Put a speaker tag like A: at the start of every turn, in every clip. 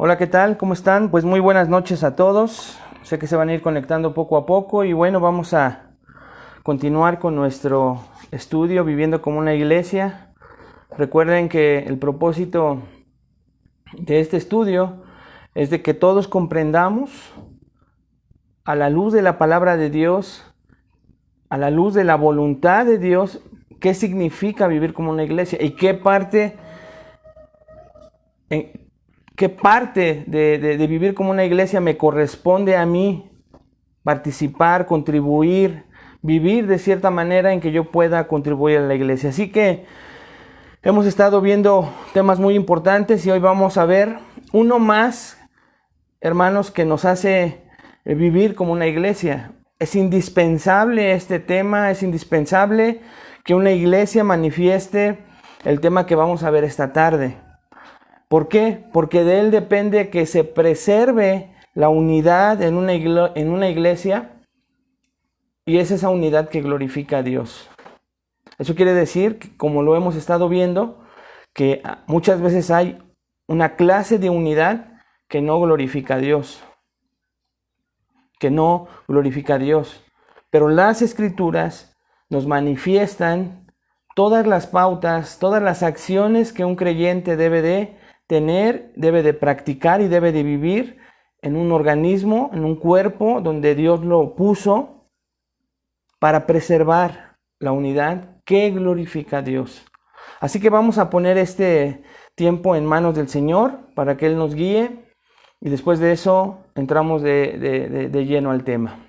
A: Hola, ¿qué tal? ¿Cómo están? Pues muy buenas noches a todos. Sé que se van a ir conectando poco a poco y bueno, vamos a continuar con nuestro estudio Viviendo como una iglesia. Recuerden que el propósito de este estudio es de que todos comprendamos a la luz de la palabra de Dios, a la luz de la voluntad de Dios, qué significa vivir como una iglesia y qué parte de vivir como una iglesia me corresponde a mí participar, contribuir, vivir de cierta manera en que yo pueda contribuir a la iglesia. Así que hemos estado viendo temas muy importantes y hoy vamos a ver uno más, hermanos, que nos hace vivir como una iglesia. Es indispensable este tema, es indispensable que una iglesia manifieste el tema que vamos a ver esta tarde. ¿Por qué? Porque de él depende que se preserve la unidad en una iglesia, y es esa unidad que glorifica a Dios. Eso quiere decir que, como lo hemos estado viendo, que muchas veces hay una clase de unidad que no glorifica a Dios. Que no glorifica a Dios. Pero las Escrituras nos manifiestan todas las pautas, todas las acciones que un creyente debe de tener, debe de practicar y debe de vivir en un organismo, en un cuerpo donde Dios lo puso para preservar la unidad que glorifica a Dios. Así que vamos a poner este tiempo en manos del Señor para que Él nos guíe y después de eso entramos de lleno al tema.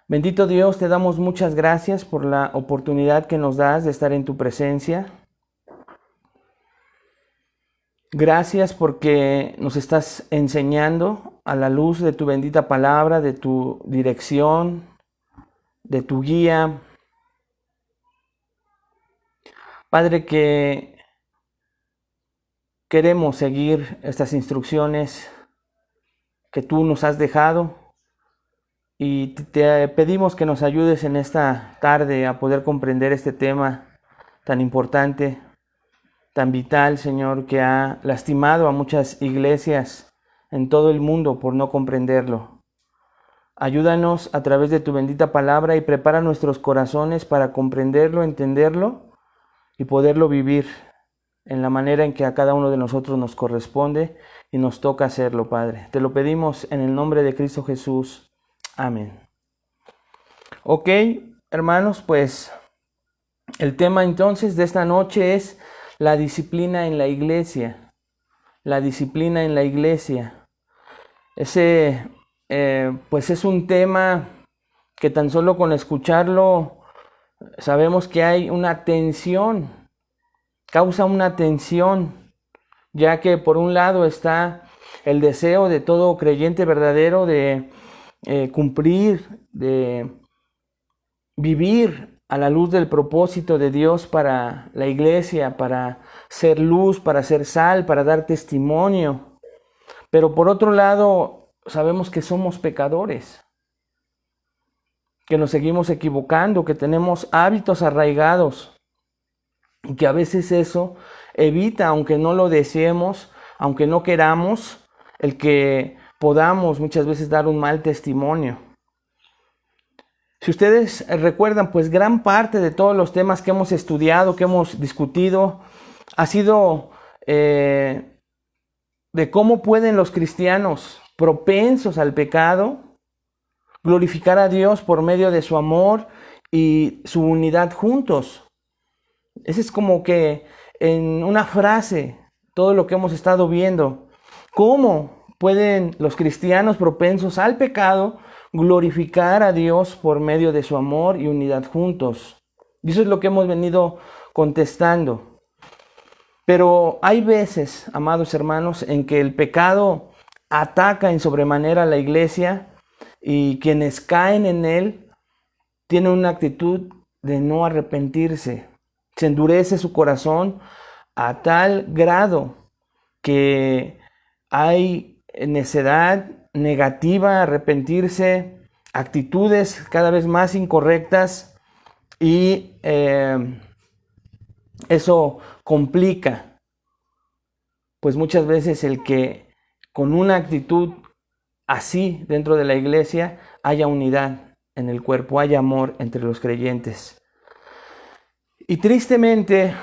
A: Bendito Dios, te damos muchas gracias por la oportunidad que nos das de estar en tu presencia. Gracias porque nos estás enseñando a la luz de tu bendita palabra, de tu dirección, de tu guía. Padre, que queremos seguir estas instrucciones que tú nos has dejado y te pedimos que nos ayudes en esta tarde a poder comprender este tema tan importante, tan vital, Señor, que ha lastimado a muchas iglesias en todo el mundo por no comprenderlo. Ayúdanos a través de tu bendita palabra y prepara nuestros corazones para comprenderlo, entenderlo y poderlo vivir en la manera en que a cada uno de nosotros nos corresponde y nos toca hacerlo, Padre. Te lo pedimos en el nombre de Cristo Jesús. Amén. Ok, hermanos, pues el tema entonces de esta noche es la disciplina en la iglesia. La disciplina en la iglesia. Ese, pues es un tema que tan solo con escucharlo sabemos que hay una tensión, causa una tensión, ya que por un lado está el deseo de todo creyente verdadero de cumplir, de vivir a la luz del propósito de Dios para la iglesia, para ser luz, para ser sal, para dar testimonio. Pero por otro lado, sabemos que somos pecadores, que nos seguimos equivocando, que tenemos hábitos arraigados y que a veces eso evita, aunque no lo deseemos, aunque no queramos, el que podamos muchas veces dar un mal testimonio. Si ustedes recuerdan, pues gran parte de todos los temas que hemos estudiado, que hemos discutido, ha sido de cómo pueden los cristianos propensos al pecado glorificar a Dios por medio de su amor y su unidad juntos. Ese es como que en una frase todo lo que hemos estado viendo. ¿Cómo pueden los cristianos propensos al pecado glorificar a Dios por medio de su amor y unidad juntos? Y eso es lo que hemos venido contestando. Pero hay veces, amados hermanos, en que el pecado ataca en sobremanera a la iglesia y quienes caen en él tienen una actitud de no arrepentirse. Se endurece su corazón a tal grado que hay necedad negativa, arrepentirse, actitudes cada vez más incorrectas y eso complica pues muchas veces el que con una actitud así dentro de la iglesia haya unidad en el cuerpo, haya amor entre los creyentes. Y tristemente,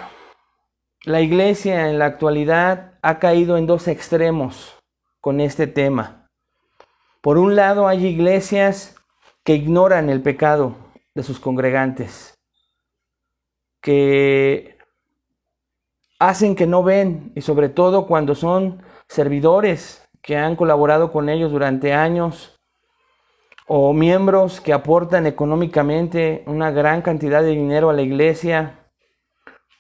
A: la iglesia en la actualidad ha caído en dos extremos con este tema. Por un lado, hay iglesias que ignoran el pecado de sus congregantes, que hacen que no ven, y sobre todo cuando son servidores que han colaborado con ellos durante años, o miembros que aportan económicamente una gran cantidad de dinero a la iglesia,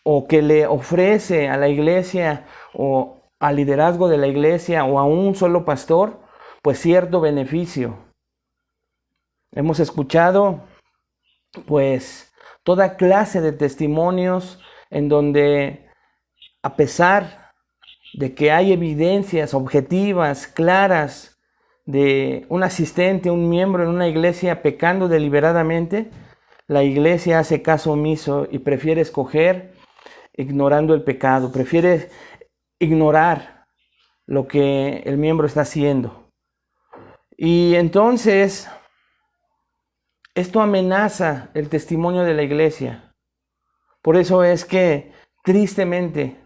A: o que le ofrece a la iglesia o al liderazgo de la iglesia o a un solo pastor, pues cierto beneficio. Hemos escuchado pues toda clase de testimonios en donde, a pesar de que hay evidencias objetivas, claras, de un asistente, un miembro en una iglesia pecando deliberadamente, la iglesia hace caso omiso y prefiere escoger ignorando el pecado, prefiere ignorar lo que el miembro está haciendo. Y entonces, esto amenaza el testimonio de la iglesia. Por eso es que, tristemente,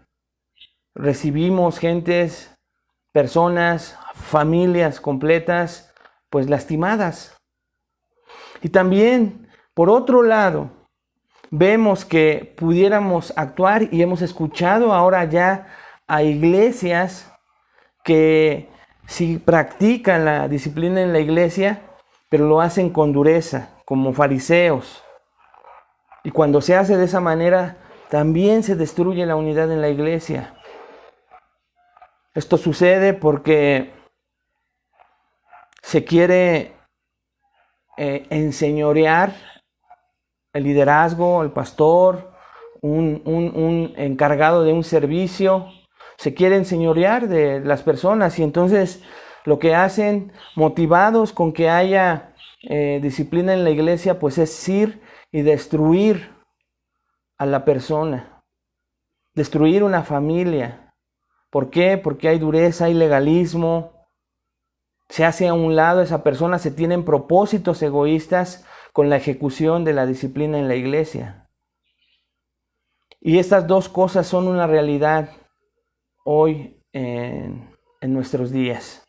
A: recibimos personas, familias completas, pues lastimadas. Y también, por otro lado, vemos que pudiéramos actuar, y hemos escuchado ahora ya a iglesias que sí practican la disciplina en la iglesia, pero lo hacen con dureza, como fariseos. Y cuando se hace de esa manera, también se destruye la unidad en la iglesia. Esto sucede porque se quiere enseñorear el liderazgo, el pastor, un encargado de un servicio. Se quiere enseñorear de las personas, y entonces lo que hacen, motivados con que haya disciplina en la iglesia, pues es ir y destruir a la persona, destruir una familia. ¿Por qué? Porque hay dureza, hay legalismo, se hace a un lado esa persona, se tienen propósitos egoístas con la ejecución de la disciplina en la iglesia. Y estas dos cosas son una realidad hoy en nuestros días.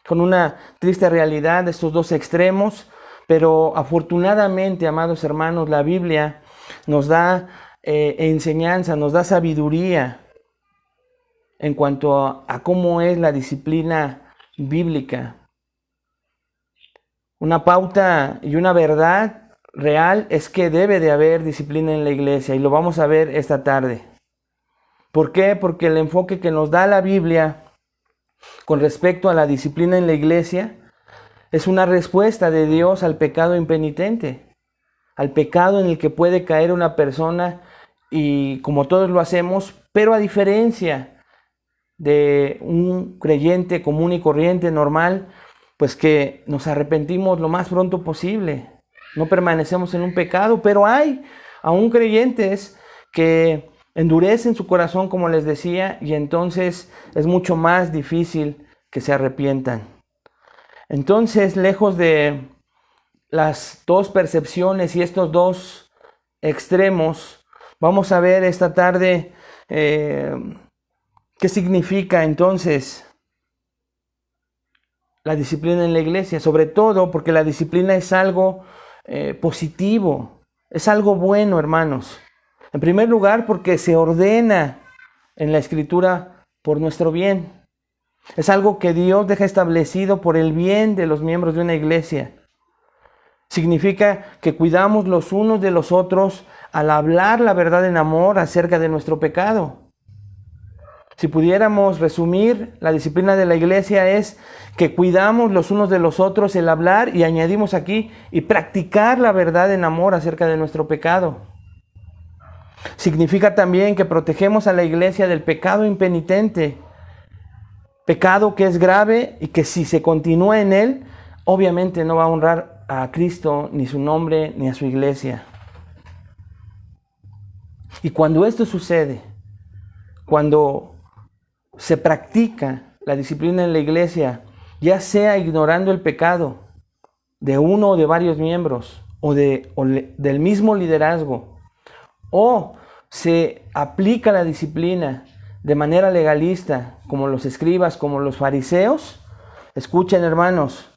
A: Con una triste realidad de estos dos extremos, pero afortunadamente, amados hermanos, la Biblia nos da enseñanza, nos da sabiduría en cuanto a cómo es la disciplina bíblica. Una pauta y una verdad real es que debe de haber disciplina en la iglesia, y lo vamos a ver esta tarde. ¿Por qué? Porque el enfoque que nos da la Biblia con respecto a la disciplina en la iglesia es una respuesta de Dios al pecado impenitente, al pecado en el que puede caer una persona, y como todos lo hacemos, pero a diferencia de un creyente común y corriente, normal, pues que nos arrepentimos lo más pronto posible, no permanecemos en un pecado. Pero hay aún creyentes que endurecen su corazón, como les decía, y entonces es mucho más difícil que se arrepientan. Entonces, lejos de las dos percepciones y estos dos extremos, vamos a ver esta tarde ¿qué significa entonces la disciplina en la iglesia? Sobre todo porque la disciplina es algo positivo, es algo bueno, hermanos. En primer lugar, porque se ordena en la Escritura por nuestro bien. Es algo que Dios deja establecido por el bien de los miembros de una iglesia. Significa que cuidamos los unos de los otros al hablar la verdad en amor acerca de nuestro pecado. Si pudiéramos resumir, la disciplina de la iglesia es que cuidamos los unos de los otros el hablar, y añadimos aquí, y practicar la verdad en amor acerca de nuestro pecado. Significa también que protegemos a la iglesia del pecado impenitente, pecado que es grave y que si se continúa en él, obviamente no va a honrar a Cristo, ni su nombre, ni a su iglesia. Y cuando esto sucede, cuando se practica la disciplina en la iglesia, ya sea ignorando el pecado de uno o de varios miembros, o del mismo liderazgo, o se aplica la disciplina de manera legalista, como los escribas, como los fariseos, escuchen, hermanos,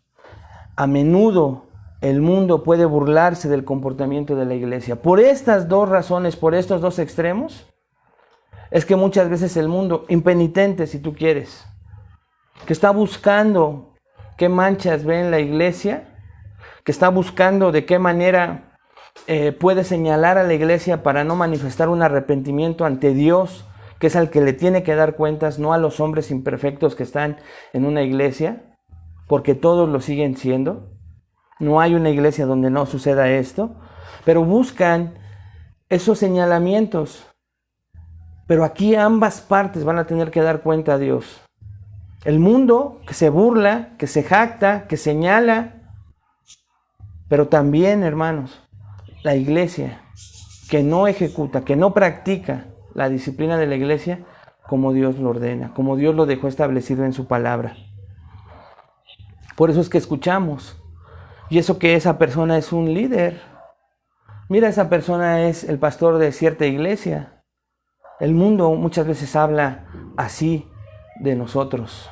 A: a menudo el mundo puede burlarse del comportamiento de la iglesia. Por estas dos razones, por estos dos extremos, es que muchas veces el mundo, impenitente si tú quieres, que está buscando qué manchas ve en la iglesia, que está buscando de qué manera puede señalar a la iglesia para no manifestar un arrepentimiento ante Dios, que es al que le tiene que dar cuentas, no a los hombres imperfectos que están en una iglesia, porque todos lo siguen siendo. No hay una iglesia donde no suceda esto, pero buscan esos señalamientos. Pero aquí ambas partes van a tener que dar cuenta a Dios. El mundo que se burla, que se jacta, que señala, pero también, hermanos, la iglesia que no ejecuta, que no practica la disciplina de la iglesia como Dios lo ordena, como Dios lo dejó establecido en su palabra. Por eso es que escuchamos. Y eso que esa persona es un líder. Mira, esa persona es el pastor de cierta iglesia. El mundo muchas veces habla así de nosotros.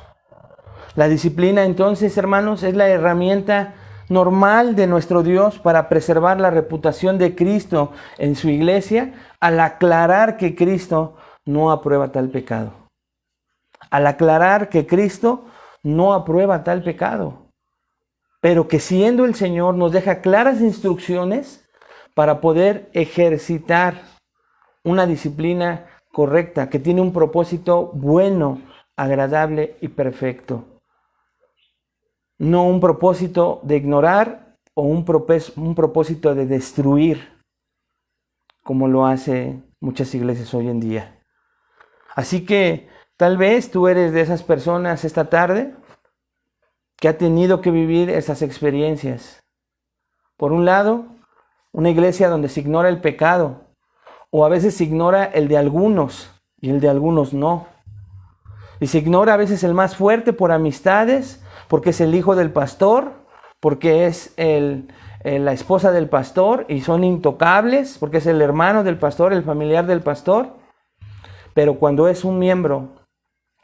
A: La disciplina, entonces, hermanos, es la herramienta normal de nuestro Dios para preservar la reputación de Cristo en su iglesia, al aclarar que Cristo no aprueba tal pecado. Al aclarar que Cristo no aprueba tal pecado, pero que siendo el Señor nos deja claras instrucciones para poder ejercitar una disciplina correcta, que tiene un propósito bueno, agradable y perfecto. No un propósito de ignorar o un propósito de destruir, como lo hace muchas iglesias hoy en día. Así que tal vez tú eres de esas personas esta tarde que ha tenido que vivir esas experiencias. Por un lado, una iglesia donde se ignora el pecado, o a veces se ignora el de algunos y el de algunos no. Y se ignora a veces el más fuerte por amistades, porque es el hijo del pastor, porque es la esposa del pastor y son intocables, porque es el hermano del pastor, el familiar del pastor. Pero cuando es un miembro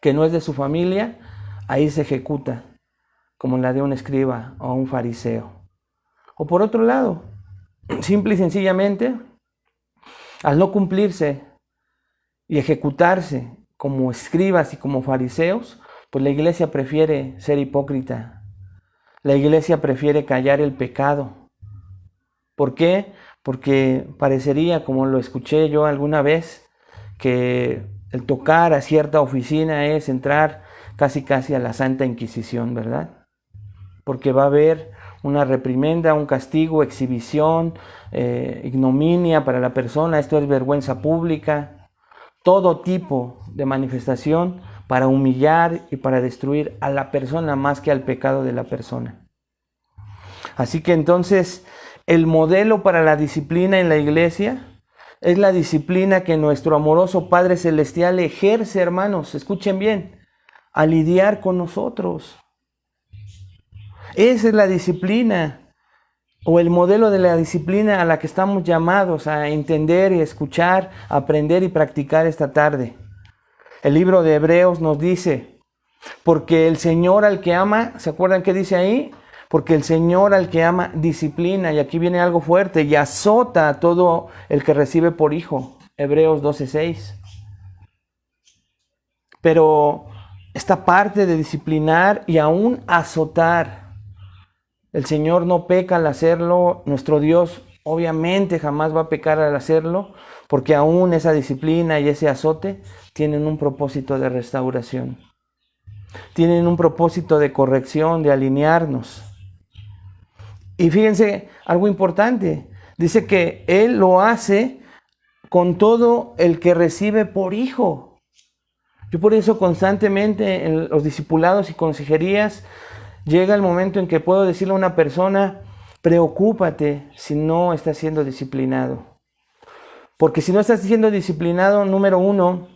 A: que no es de su familia, ahí se ejecuta, como la de un escriba o un fariseo. O por otro lado, simple y sencillamente, al no cumplirse y ejecutarse como escribas y como fariseos, pues la iglesia prefiere ser hipócrita. La iglesia prefiere callar el pecado. ¿Por qué? Porque parecería, como lo escuché yo alguna vez, que el tocar a cierta oficina es entrar casi a la Santa Inquisición, ¿verdad? Porque va a haber una reprimenda, un castigo, exhibición, ignominia para la persona, esto es vergüenza pública, todo tipo de manifestación para humillar y para destruir a la persona más que al pecado de la persona. Así que entonces el modelo para la disciplina en la iglesia es la disciplina que nuestro amoroso Padre Celestial ejerce, hermanos, escuchen bien, a lidiar con nosotros. Esa es la disciplina o el modelo de la disciplina a la que estamos llamados a entender y escuchar, aprender y practicar esta tarde. El libro de Hebreos nos dice, porque el Señor al que ama, ¿se acuerdan qué dice ahí? Porque el Señor al que ama disciplina, y aquí viene algo fuerte, y azota a todo el que recibe por hijo. Hebreos 12:6. Pero esta parte de disciplinar y aún azotar, el Señor no peca al hacerlo, nuestro Dios obviamente jamás va a pecar al hacerlo, porque aún esa disciplina y ese azote tienen un propósito de restauración. Tienen un propósito de corrección, de alinearnos. Y fíjense, algo importante, dice que Él lo hace con todo el que recibe por hijo. Yo por eso constantemente en los discipulados y consejerías llega el momento en que puedo decirle a una persona, preocúpate si no estás siendo disciplinado. Porque si no estás siendo disciplinado, número uno,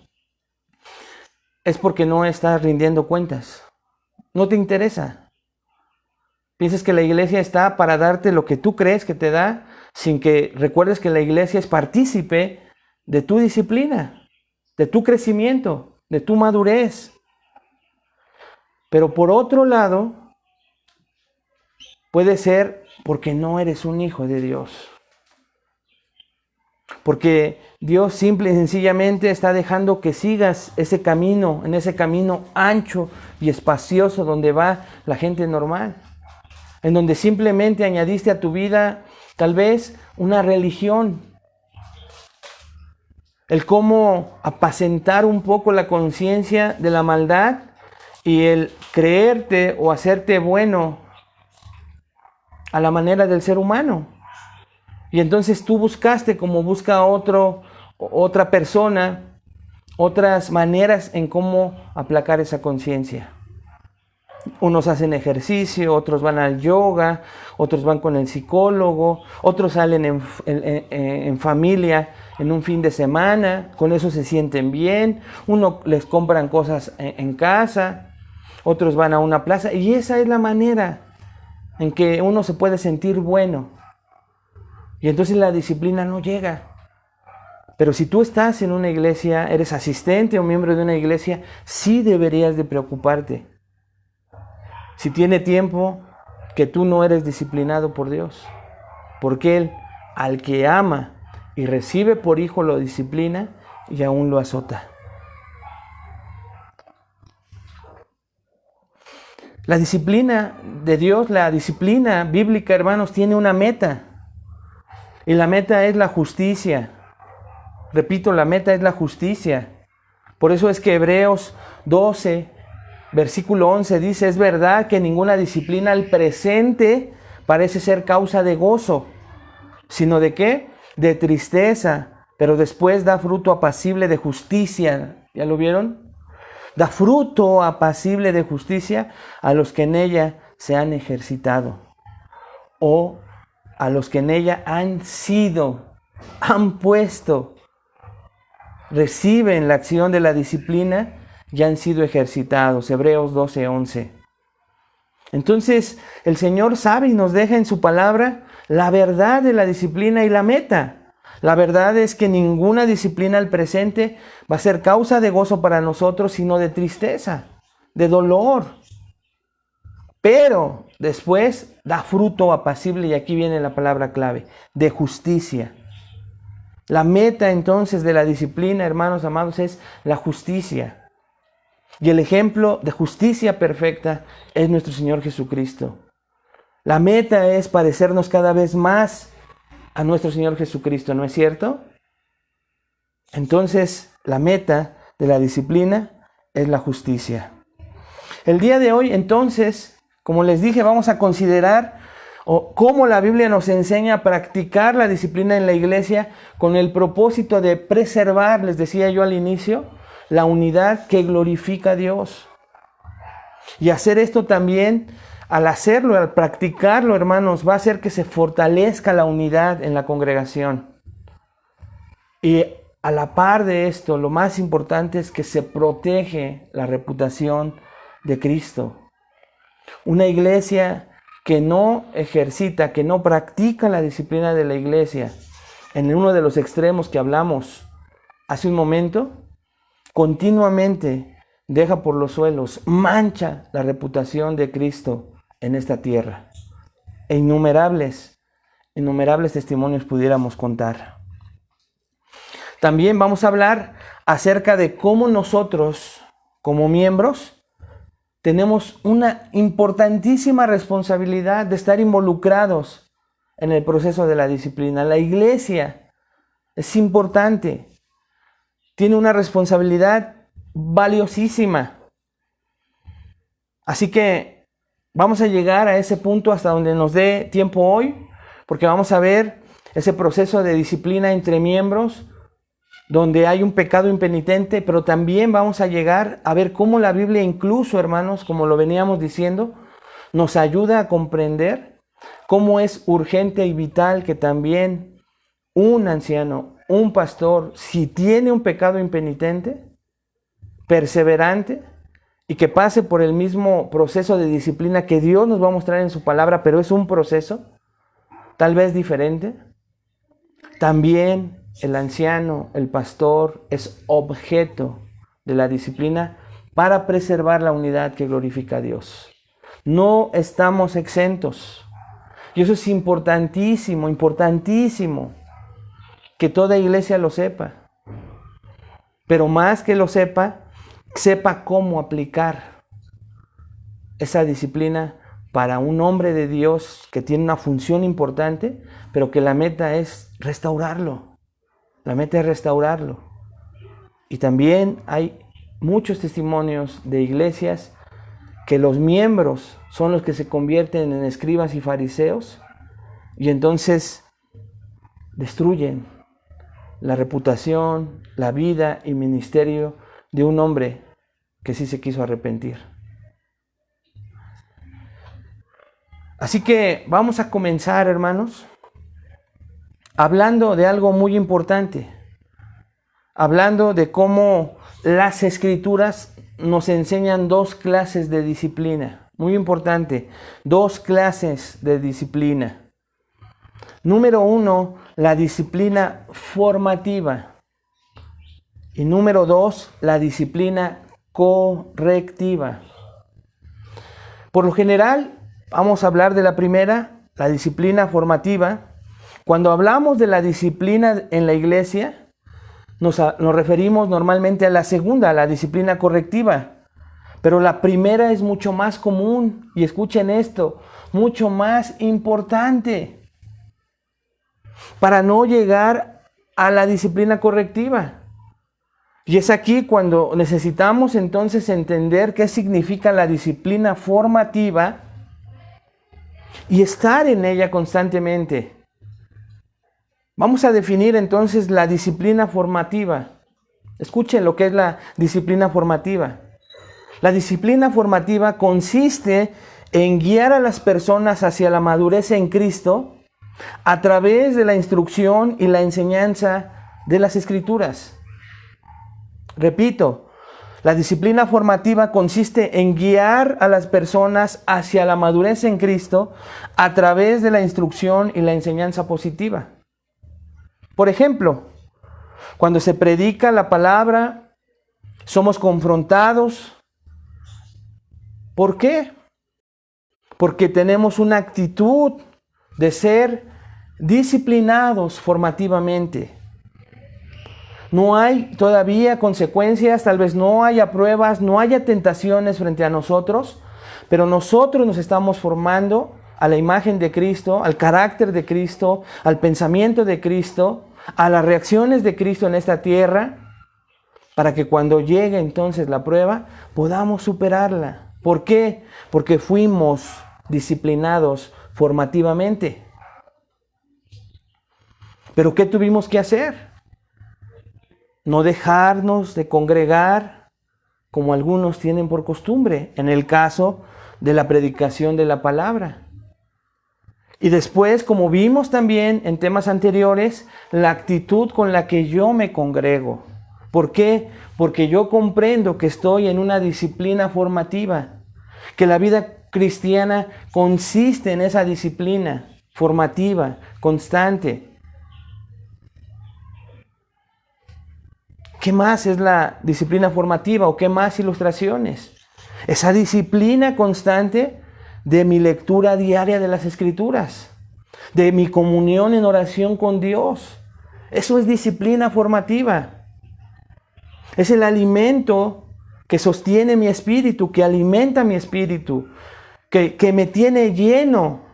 A: es porque no estás rindiendo cuentas. No te interesa. Piensas que la iglesia está para darte lo que tú crees que te da, sin que recuerdes que la iglesia es partícipe de tu disciplina, de tu crecimiento, de tu madurez. Pero por otro lado, puede ser porque no eres un hijo de Dios. Porque Dios simple y sencillamente está dejando que sigas ese camino, en ese camino ancho y espacioso donde va la gente normal. En donde simplemente añadiste a tu vida tal vez una religión. El cómo apacentar un poco la conciencia de la maldad y el creerte o hacerte bueno a la manera del ser humano. Y entonces tú buscaste, como busca otra persona, otras maneras en cómo aplacar esa conciencia. Unos hacen ejercicio, otros van al yoga, otros van con el psicólogo, otros salen en familia en un fin de semana, con eso se sienten bien, uno les compran cosas en casa, otros van a una plaza, y esa es la manera en que uno se puede sentir bueno. Y entonces la disciplina no llega. Pero si tú estás en una iglesia, eres asistente o miembro de una iglesia, sí deberías de preocuparte. Si tiene tiempo que tú no eres disciplinado por Dios. Porque Él, al que ama y recibe por hijo, lo disciplina y aún lo azota. La disciplina de Dios, la disciplina bíblica, hermanos, tiene una meta. Y la meta es la justicia. Repito, la meta es la justicia. Por eso es que Hebreos 12, versículo 11 dice, es verdad que ninguna disciplina al presente parece ser causa de gozo, sino de ¿qué? De tristeza, pero después da fruto apacible de justicia. ¿Ya lo vieron? Da fruto apacible de justicia a los que en ella se han ejercitado, o a los que en ella han puesto, reciben la acción de la disciplina y han sido ejercitados. Hebreos 12, 11. Entonces, el Señor sabe y nos deja en su palabra la verdad de la disciplina y la meta. La verdad es que ninguna disciplina al presente va a ser causa de gozo para nosotros, sino de tristeza, de dolor. Pero después da fruto apacible, y aquí viene la palabra clave, de justicia. La meta entonces de la disciplina, hermanos amados, es la justicia. Y el ejemplo de justicia perfecta es nuestro Señor Jesucristo. La meta es parecernos cada vez más a nuestro Señor Jesucristo, ¿no es cierto? Entonces, la meta de la disciplina es la justicia. El día de hoy, entonces, como les dije, vamos a considerar cómo la Biblia nos enseña a practicar la disciplina en la iglesia con el propósito de preservar, les decía yo al inicio, la unidad que glorifica a Dios. Y hacer esto también, al hacerlo, al practicarlo, hermanos, va a hacer que se fortalezca la unidad en la congregación. Y a la par de esto, lo más importante es que se protege la reputación de Cristo. Una iglesia que no ejercita, que no practica la disciplina de la iglesia, en uno de los extremos que hablamos hace un momento, continuamente deja por los suelos, mancha la reputación de Cristo en esta tierra. E innumerables testimonios pudiéramos contar. También vamos a hablar acerca de cómo nosotros, como miembros, tenemos una importantísima responsabilidad de estar involucrados en el proceso de la disciplina. La iglesia es importante, tiene una responsabilidad valiosísima. Así que vamos a llegar a ese punto hasta donde nos dé tiempo hoy, porque vamos a ver ese proceso de disciplina entre miembros, donde hay un pecado impenitente, pero también vamos a llegar a ver cómo la Biblia, incluso, hermanos, como lo veníamos diciendo, nos ayuda a comprender cómo es urgente y vital que también un anciano, un pastor, si tiene un pecado impenitente, perseverante y que pase por el mismo proceso de disciplina que Dios nos va a mostrar en su palabra, pero es un proceso tal vez diferente. También el anciano, el pastor, es objeto de la disciplina para preservar la unidad que glorifica a Dios. No estamos exentos. Y eso es importantísimo, importantísimo, que toda iglesia lo sepa. Pero más que lo sepa, sepa cómo aplicar esa disciplina para un hombre de Dios que tiene una función importante, pero que la meta es restaurarlo. La meta es restaurarlo. Y también hay muchos testimonios de iglesias que los miembros son los que se convierten en escribas y fariseos y entonces destruyen la reputación, la vida y ministerio de un hombre que sí se quiso arrepentir. Así que vamos a comenzar, hermanos, hablando de algo muy importante, hablando de cómo las Escrituras nos enseñan dos clases de disciplina. Muy importante, dos clases de disciplina. Número 1, la disciplina formativa. Y número 2, la disciplina correctiva. Por lo general, vamos a hablar de la primera, la disciplina formativa. Cuando hablamos de la disciplina en la iglesia, nos referimos normalmente a la segunda, a la disciplina correctiva. Pero la primera es mucho más común, y escuchen esto, mucho más importante para no llegar a la disciplina correctiva. Y es aquí cuando necesitamos entonces entender qué significa la disciplina formativa y estar en ella constantemente. Vamos a definir entonces la disciplina formativa. Escuchen lo que es la disciplina formativa. La disciplina formativa consiste en guiar a las personas hacia la madurez en Cristo a través de la instrucción y la enseñanza de las Escrituras. Repito, la disciplina formativa consiste en guiar a las personas hacia la madurez en Cristo a través de la instrucción y la enseñanza positiva. Por ejemplo, cuando se predica la palabra, somos confrontados. ¿Por qué? Porque tenemos una actitud de ser disciplinados formativamente. No hay todavía consecuencias, tal vez no haya pruebas, no haya tentaciones frente a nosotros, pero nosotros nos estamos formando a la imagen de Cristo, al carácter de Cristo, al pensamiento de Cristo, a las reacciones de Cristo en esta tierra, para que cuando llegue entonces la prueba, podamos superarla. ¿Por qué? Porque fuimos disciplinados formativamente. ¿Pero qué tuvimos que hacer? No dejarnos de congregar como algunos tienen por costumbre, en el caso de la predicación de la palabra. Y después, como vimos también en temas anteriores, la actitud con la que yo me congrego. ¿Por qué? Porque yo comprendo que estoy en una disciplina formativa, que la vida cristiana consiste en esa disciplina formativa, constante. ¿Qué más es la disciplina formativa o qué más ilustraciones? Esa disciplina constante de mi lectura diaria de las Escrituras, de mi comunión en oración con Dios. Eso es disciplina formativa. Es el alimento que sostiene mi espíritu, que alimenta mi espíritu, que me tiene lleno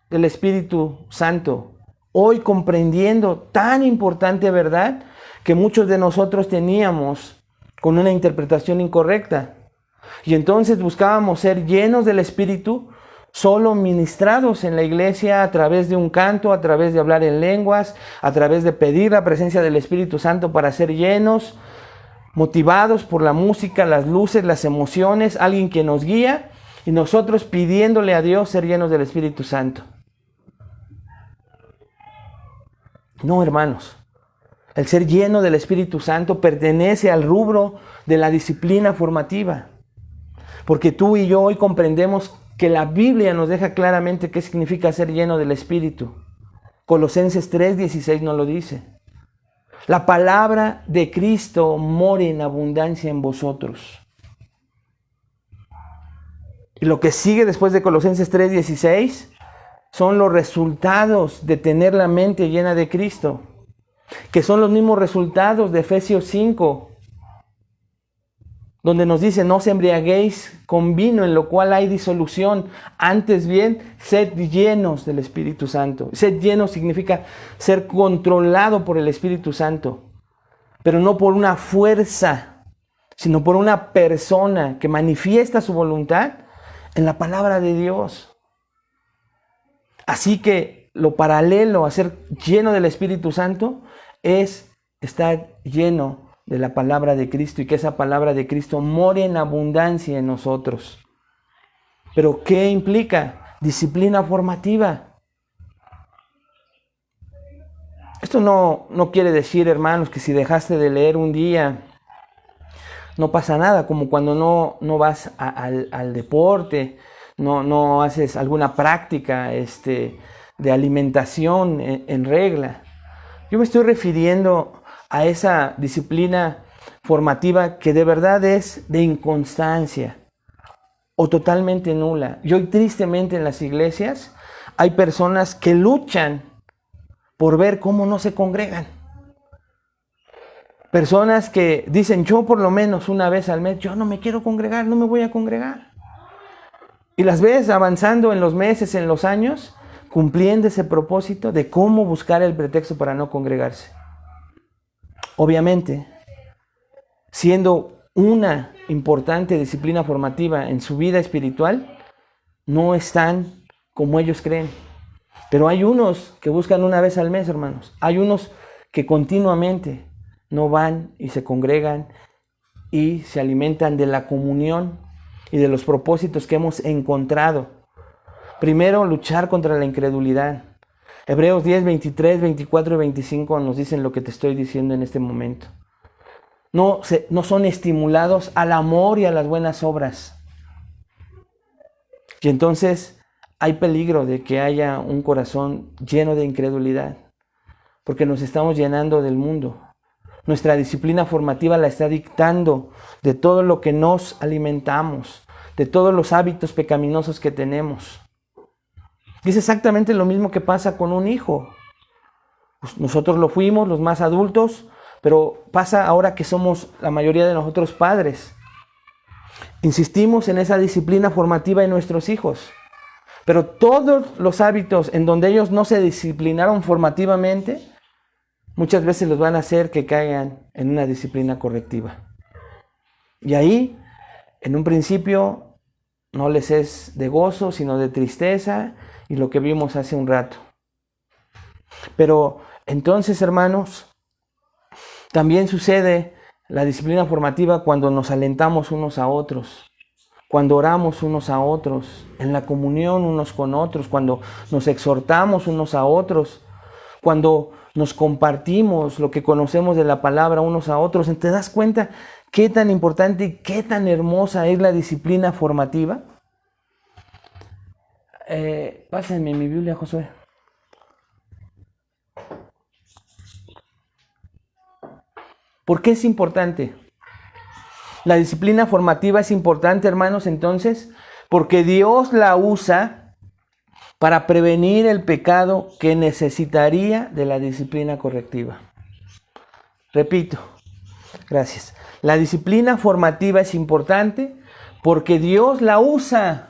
A: del Espíritu Santo. Hoy comprendiendo tan importante verdad que muchos de nosotros teníamos con una interpretación incorrecta. Y entonces buscábamos ser llenos del Espíritu, solo ministrados en la iglesia a través de un canto, a través de hablar en lenguas, a través de pedir la presencia del Espíritu Santo para ser llenos, motivados por la música, las luces, las emociones, alguien que nos guía y nosotros pidiéndole a Dios ser llenos del Espíritu Santo. No, hermanos. el ser lleno del Espíritu Santo, pertenece al rubro de la disciplina formativa. Porque tú y yo hoy comprendemos que la Biblia nos deja claramente qué significa ser lleno del Espíritu. Colosenses 3:16 nos lo dice. La palabra de Cristo mora en abundancia en vosotros. Y lo que sigue después de Colosenses 3:16 son los resultados de tener la mente llena de Cristo, que son los mismos resultados de Efesios 5, donde nos dice: no os embriaguéis con vino, en lo cual hay disolución, antes bien, sed llenos del Espíritu Santo. Sed lleno significa ser controlado por el Espíritu Santo, pero no por una fuerza, sino por una persona que manifiesta su voluntad en la palabra de Dios. Así que lo paralelo a ser lleno del Espíritu Santo es estar lleno de la palabra de Cristo, y que esa palabra de Cristo more en abundancia en nosotros. ¿Pero qué implica? Disciplina formativa. Esto no quiere decir, hermanos, que si dejaste de leer un día no pasa nada, como cuando no vas al deporte, no haces alguna práctica de alimentación en regla. Yo me estoy refiriendo a esa disciplina formativa que de verdad es de inconstancia o totalmente nula. Y hoy tristemente en las iglesias hay personas que luchan por ver cómo no se congregan. Personas que dicen: yo por lo menos una vez al mes, yo no me quiero congregar, no me voy a congregar. Y las ves avanzando en los meses, en los años, cumpliendo ese propósito de cómo buscar el pretexto para no congregarse. Obviamente, siendo una importante disciplina formativa en su vida espiritual, no están como ellos creen. Pero hay unos que buscan una vez al mes, hermanos. Hay unos que continuamente no van y se congregan y se alimentan de la comunión y de los propósitos que hemos encontrado. Primero, luchar contra la incredulidad. Hebreos 10, 23, 24 y 25 nos dicen lo que te estoy diciendo en este momento. No son estimulados al amor y a las buenas obras. Y entonces hay peligro de que haya un corazón lleno de incredulidad, porque nos estamos llenando del mundo. Nuestra disciplina formativa la está dictando de todo lo que nos alimentamos, de todos los hábitos pecaminosos que tenemos. Y es exactamente lo mismo que pasa con un hijo. Pues nosotros lo fuimos, los más adultos, pero pasa ahora que somos la mayoría de nosotros padres. Insistimos en esa disciplina formativa en nuestros hijos, pero todos los hábitos en donde ellos no se disciplinaron formativamente, muchas veces los van a hacer que caigan en una disciplina correctiva. Y ahí, en un principio, no les es de gozo, sino de tristeza, y lo que vimos hace un rato. Pero entonces, hermanos, también sucede la disciplina formativa cuando nos alentamos unos a otros, cuando oramos unos a otros, en la comunión unos con otros, cuando nos exhortamos unos a otros, cuando nos compartimos lo que conocemos de la palabra unos a otros. ¿Te das cuenta qué tan importante y qué tan hermosa es la disciplina formativa? Pásenme mi Biblia, Josué. ¿Por qué es importante? La disciplina formativa es importante, hermanos, entonces, porque Dios la usa para prevenir el pecado que necesitaría de la disciplina correctiva. Repito, gracias. La disciplina formativa es importante porque Dios la usa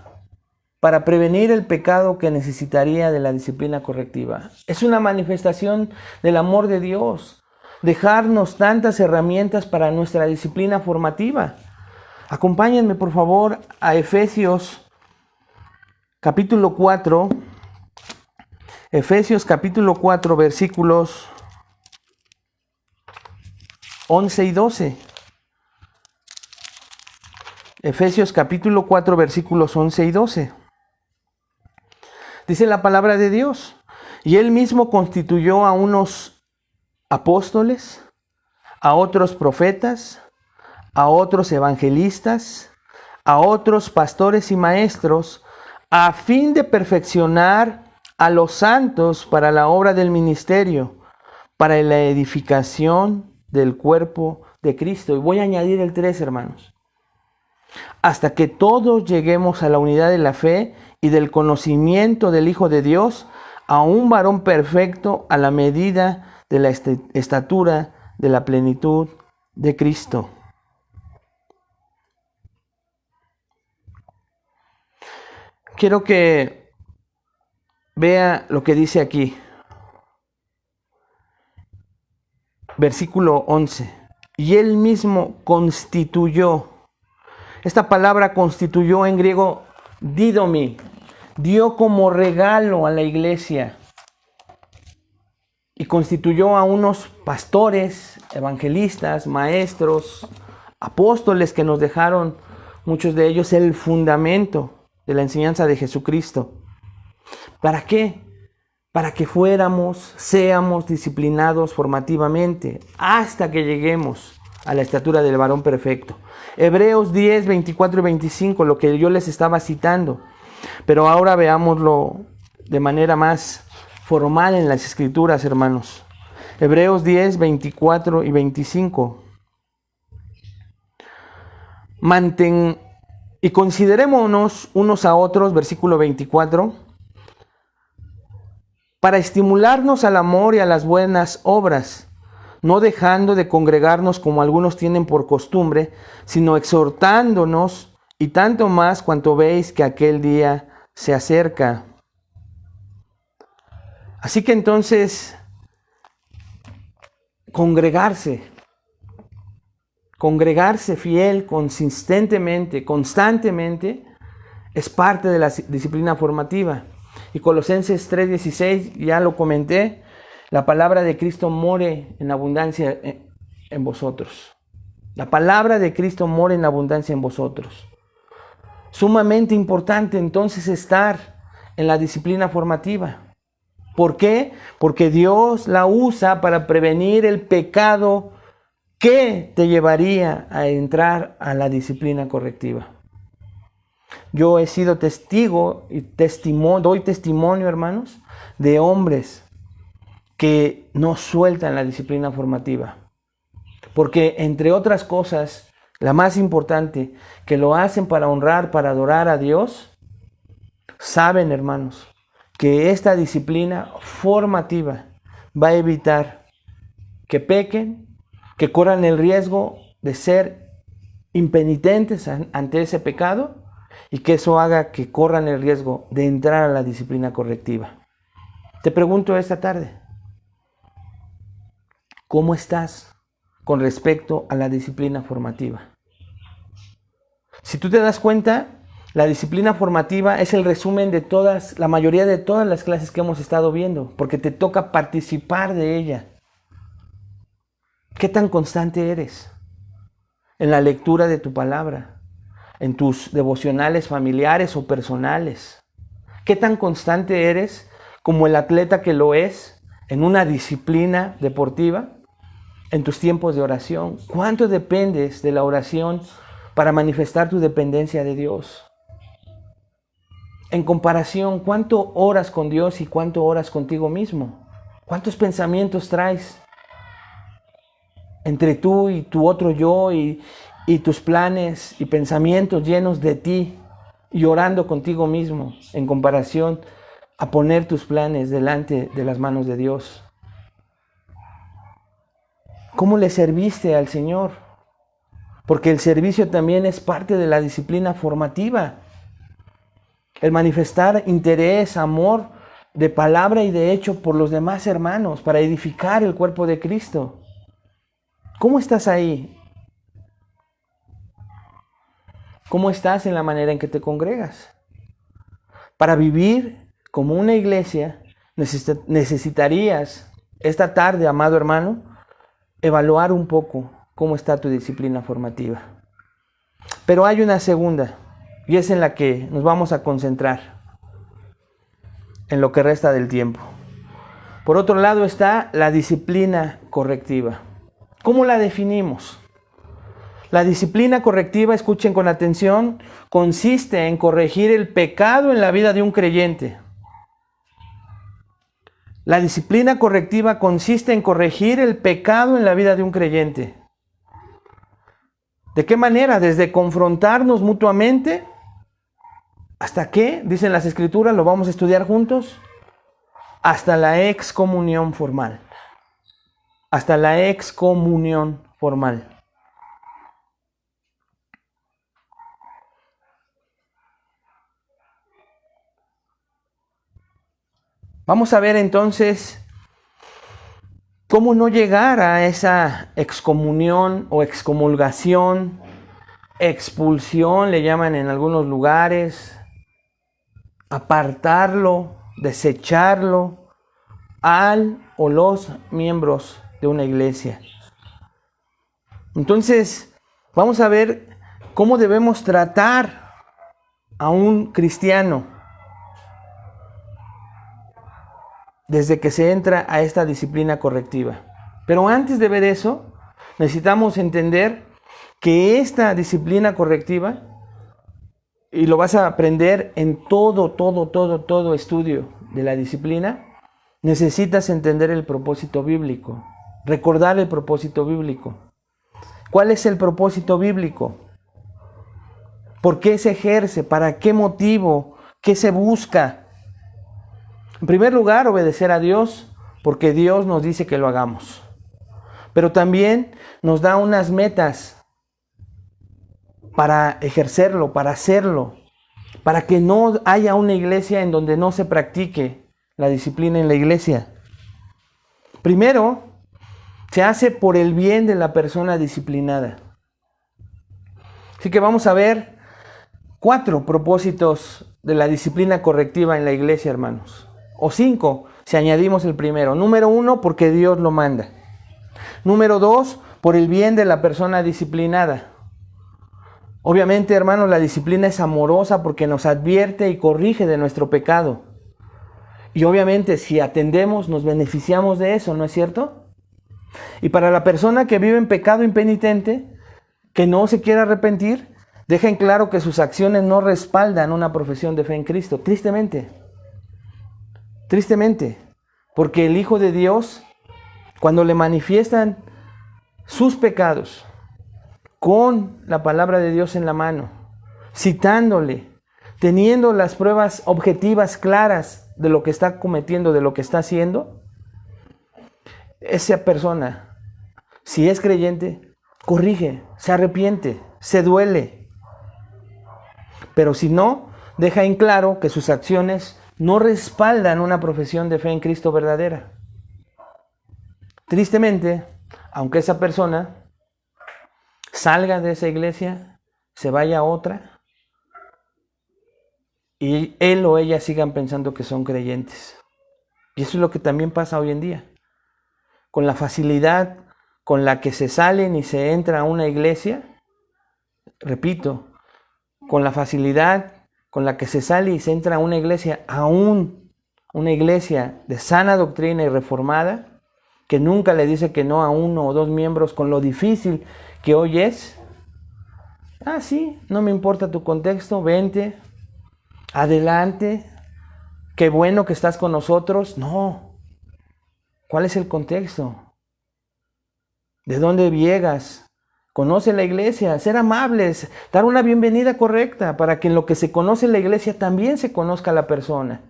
A: para prevenir el pecado que necesitaría de la disciplina correctiva. Es una manifestación del amor de Dios, dejarnos tantas herramientas para nuestra disciplina formativa. Acompáñenme, por favor, a Efesios capítulo 4. Efesios capítulo 4, versículos 11 y 12. Efesios capítulo 4, versículos 11 y 12. Dice la palabra de Dios: y Él mismo constituyó a unos apóstoles, a otros profetas, a otros evangelistas, a otros pastores y maestros, a fin de perfeccionar a los santos para la obra del ministerio, para la edificación del cuerpo de Cristo. Y voy a añadir el 3, hermanos. Hasta que todos lleguemos a la unidad de la fe y del conocimiento del Hijo de Dios, a un varón perfecto a la medida de la estatura de la plenitud de Cristo. Quiero que vea lo que dice aquí. Versículo 11. Y él mismo constituyó. Esta palabra constituyó en griego didomi. Dio como regalo a la iglesia. Y constituyó a unos pastores, evangelistas, maestros, apóstoles que nos dejaron, muchos de ellos, el fundamento de la enseñanza de Jesucristo. ¿Para qué? Para que seamos disciplinados formativamente hasta que lleguemos a la estatura del varón perfecto. Hebreos 10, 24 y 25, lo que yo les estaba citando. Pero ahora veámoslo de manera más formal en las Escrituras, hermanos. Hebreos 10, 24 y 25. Y considerémonos unos a otros, versículo 24, para estimularnos al amor y a las buenas obras, no dejando de congregarnos como algunos tienen por costumbre, sino exhortándonos, y tanto más cuanto veis que aquel día se acerca. Así que entonces, congregarse fiel, consistentemente, constantemente, es parte de la disciplina formativa. Y Colosenses 3:16, ya lo comenté, la palabra de Cristo more en abundancia en vosotros. La palabra de Cristo more en abundancia en vosotros. Sumamente importante entonces estar en la disciplina formativa. ¿Por qué? Porque Dios la usa para prevenir el pecado que te llevaría a entrar a la disciplina correctiva. Yo he sido testigo y doy testimonio, hermanos, de hombres que no sueltan la disciplina formativa. Porque, entre otras cosas, la más importante, que lo hacen para honrar, para adorar a Dios, saben, hermanos, que esta disciplina formativa va a evitar que pequen, que corran el riesgo de ser impenitentes ante ese pecado, y que eso haga que corran el riesgo de entrar a la disciplina correctiva. Te pregunto esta tarde, ¿cómo estás con respecto a la disciplina formativa? Si tú te das cuenta, la disciplina formativa es el resumen de la mayoría de todas las clases que hemos estado viendo, porque te toca participar de ella. ¿Qué tan constante eres en la lectura de tu palabra? En tus devocionales familiares o personales. ¿Qué tan constante eres como el atleta que lo es en una disciplina deportiva? En tus tiempos de oración. ¿Cuánto dependes de la oración para manifestar tu dependencia de Dios? En comparación, ¿cuánto oras con Dios y cuánto oras contigo mismo? ¿Cuántos pensamientos traes entre tú y tu otro yo y tus planes y pensamientos llenos de ti y orando contigo mismo en comparación a poner tus planes delante de las manos de Dios? ¿Cómo le serviste al Señor? Porque el servicio también es parte de la disciplina formativa. El manifestar interés, amor, de palabra y de hecho por los demás hermanos, para edificar el cuerpo de Cristo. ¿Cómo estás ahí? ¿Cómo estás en la manera en que te congregas? Para vivir como una iglesia, necesitarías esta tarde, amado hermano, evaluar un poco cómo está tu disciplina formativa. Pero hay una segunda, y es en la que nos vamos a concentrar en lo que resta del tiempo. Por otro lado está la disciplina correctiva. ¿Cómo la definimos? La disciplina correctiva, escuchen con atención, consiste en corregir el pecado en la vida de un creyente. La disciplina correctiva consiste en corregir el pecado en la vida de un creyente. ¿De qué manera? Desde confrontarnos mutuamente, ¿hasta qué? Dicen las Escrituras, lo vamos a estudiar juntos, hasta la excomunión formal. Hasta la excomunión formal. Vamos a ver entonces cómo no llegar a esa excomunión o excomulgación, expulsión, le llaman en algunos lugares, apartarlo, desecharlo al o los miembros de una iglesia. Entonces, vamos a ver cómo debemos tratar a un cristiano desde que se entra a esta disciplina correctiva. Pero antes de ver eso, necesitamos entender que esta disciplina correctiva, y lo vas a aprender en todo estudio de la disciplina, necesitas entender el propósito bíblico, recordar el propósito bíblico. ¿Cuál es el propósito bíblico? ¿Por qué se ejerce? ¿Para qué motivo? ¿Qué se busca? En primer lugar, obedecer a Dios, porque Dios nos dice que lo hagamos. Pero también nos da unas metas para ejercerlo, para hacerlo, para que no haya una iglesia en donde no se practique la disciplina en la iglesia. Primero, se hace por el bien de la persona disciplinada. Así que vamos a ver 4 propósitos de la disciplina correctiva en la iglesia, hermanos. O 5, si añadimos el primero. Número 1, porque Dios lo manda. Número 2, por el bien de la persona disciplinada. Obviamente, hermanos, la disciplina es amorosa porque nos advierte y corrige de nuestro pecado. Y obviamente, si atendemos, nos beneficiamos de eso, ¿no es cierto? Y para la persona que vive en pecado impenitente, que no se quiere arrepentir, deja en claro que sus acciones no respaldan una profesión de fe en Cristo. Tristemente, porque el Hijo de Dios, cuando le manifiestan sus pecados con la palabra de Dios en la mano, citándole, teniendo las pruebas objetivas claras de lo que está cometiendo, de lo que está haciendo, esa persona, si es creyente, corrige, se arrepiente, se duele. Pero si no, deja en claro que sus acciones no respaldan una profesión de fe en Cristo verdadera. Tristemente, aunque esa persona salga de esa iglesia, se vaya a otra, y él o ella sigan pensando que son creyentes. Y eso es lo que también pasa hoy en día. Con la facilidad con la que se salen y se entra a una iglesia, repito, con la facilidad con la que se sale y se entra a una iglesia, aún una iglesia de sana doctrina y reformada, que nunca le dice que no a 1 o 2 miembros con lo difícil que hoy es. Sí, no me importa tu contexto, vente, adelante, qué bueno que estás con nosotros. No, ¿cuál es el contexto? ¿De dónde llegas? Conoce la iglesia, ser amables, dar una bienvenida correcta para que en lo que se conoce en la iglesia también se conozca a la persona.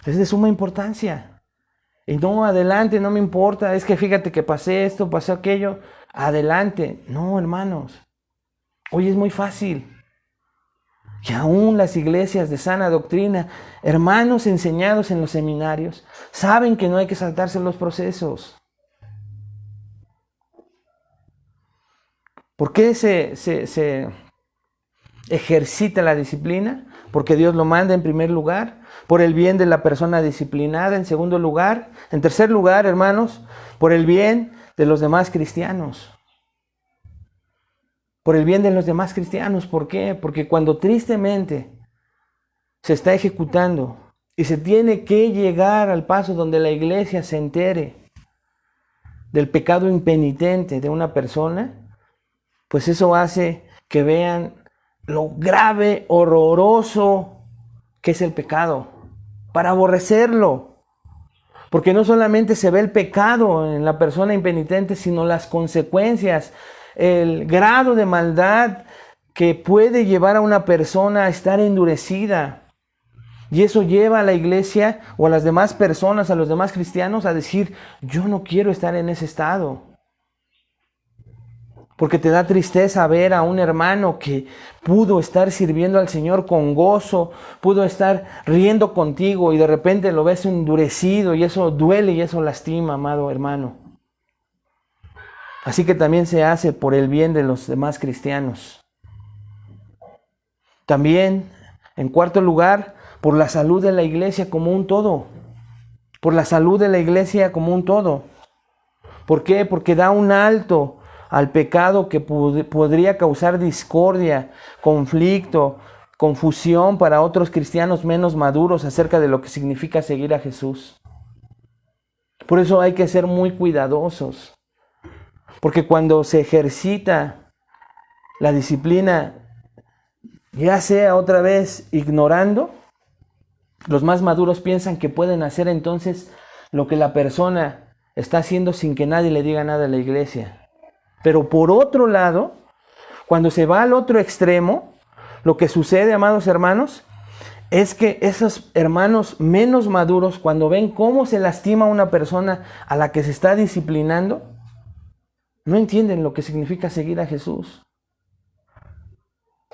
A: Es de suma importancia. Y no, adelante, no me importa, es que fíjate que pasé esto, pasé aquello, adelante. No, hermanos, hoy es muy fácil. Y aún las iglesias de sana doctrina, hermanos enseñados en los seminarios, saben que no hay que saltarse los procesos. ¿Por qué se ejercita la disciplina? Porque Dios lo manda en primer lugar, por el bien de la persona disciplinada en segundo lugar, en tercer lugar, hermanos, por el bien de los demás cristianos. Por el bien de los demás cristianos, ¿por qué? Porque cuando tristemente se está ejecutando y se tiene que llegar al paso donde la iglesia se entere del pecado impenitente de una persona, pues eso hace que vean lo grave, horroroso que es el pecado, para aborrecerlo. Porque no solamente se ve el pecado en la persona impenitente, sino las consecuencias, el grado de maldad que puede llevar a una persona a estar endurecida. Y eso lleva a la iglesia o a las demás personas, a los demás cristianos, a decir, yo no quiero estar en ese estado. Porque te da tristeza ver a un hermano que pudo estar sirviendo al Señor con gozo, pudo estar riendo contigo y de repente lo ves endurecido y eso duele y eso lastima, amado hermano. Así que también se hace por el bien de los demás cristianos. También, en cuarto lugar, por la salud de la iglesia como un todo. Por la salud de la iglesia como un todo. ¿Por qué? Porque da un alto al pecado que podría causar discordia, conflicto, confusión para otros cristianos menos maduros acerca de lo que significa seguir a Jesús. Por eso hay que ser muy cuidadosos, porque cuando se ejercita la disciplina, ya sea otra vez ignorando, los más maduros piensan que pueden hacer entonces lo que la persona está haciendo sin que nadie le diga nada a la iglesia. Pero por otro lado, cuando se va al otro extremo, lo que sucede, amados hermanos, es que esos hermanos menos maduros, cuando ven cómo se lastima a una persona a la que se está disciplinando, no entienden lo que significa seguir a Jesús.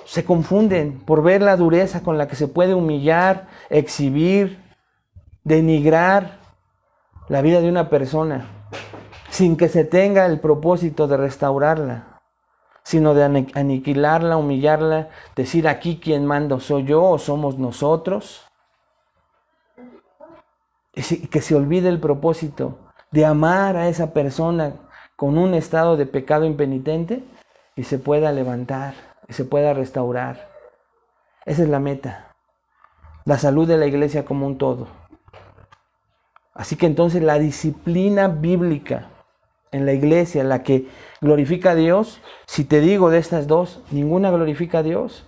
A: Se confunden por ver la dureza con la que se puede humillar, exhibir, denigrar la vida de una persona, sin que se tenga el propósito de restaurarla, sino de aniquilarla, humillarla, decir aquí quien manda soy yo o somos nosotros. Y que se olvide el propósito de amar a esa persona con un estado de pecado impenitente y se pueda levantar, y se pueda restaurar. Esa es la meta, la salud de la iglesia como un todo. Así que entonces la disciplina bíblica en la iglesia, la que glorifica a Dios, si te digo de estas dos, ninguna glorifica a Dios.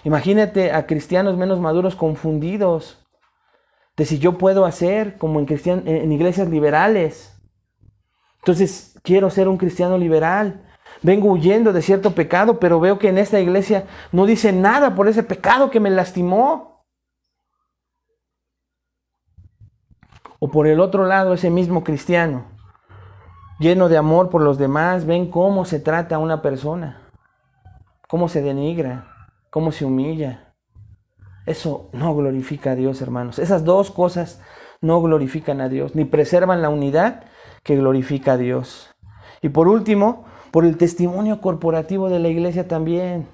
A: Imagínate a cristianos menos maduros confundidos de si yo puedo hacer como en iglesias liberales. Entonces quiero ser un cristiano liberal. Vengo huyendo de cierto pecado, pero veo que en esta iglesia no dice nada por ese pecado que me lastimó. O por el otro lado, ese mismo cristiano, lleno de amor por los demás, ven cómo se trata a una persona, cómo se denigra, cómo se humilla. Eso no glorifica a Dios, hermanos. Esas dos cosas no glorifican a Dios, ni preservan la unidad que glorifica a Dios. Y por último, por el testimonio corporativo de la iglesia también.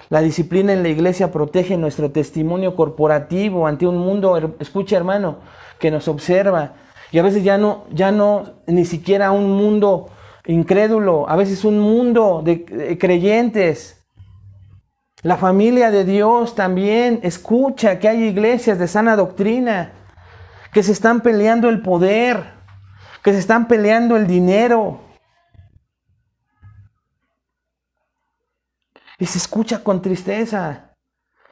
A: La disciplina en la iglesia protege nuestro testimonio corporativo ante un mundo, escucha hermano, que nos observa. Y a veces ya no ni siquiera un mundo incrédulo, a veces un mundo de creyentes. La familia de Dios también escucha que hay iglesias de sana doctrina, que se están peleando el poder, que se están peleando el dinero. Y se escucha con tristeza.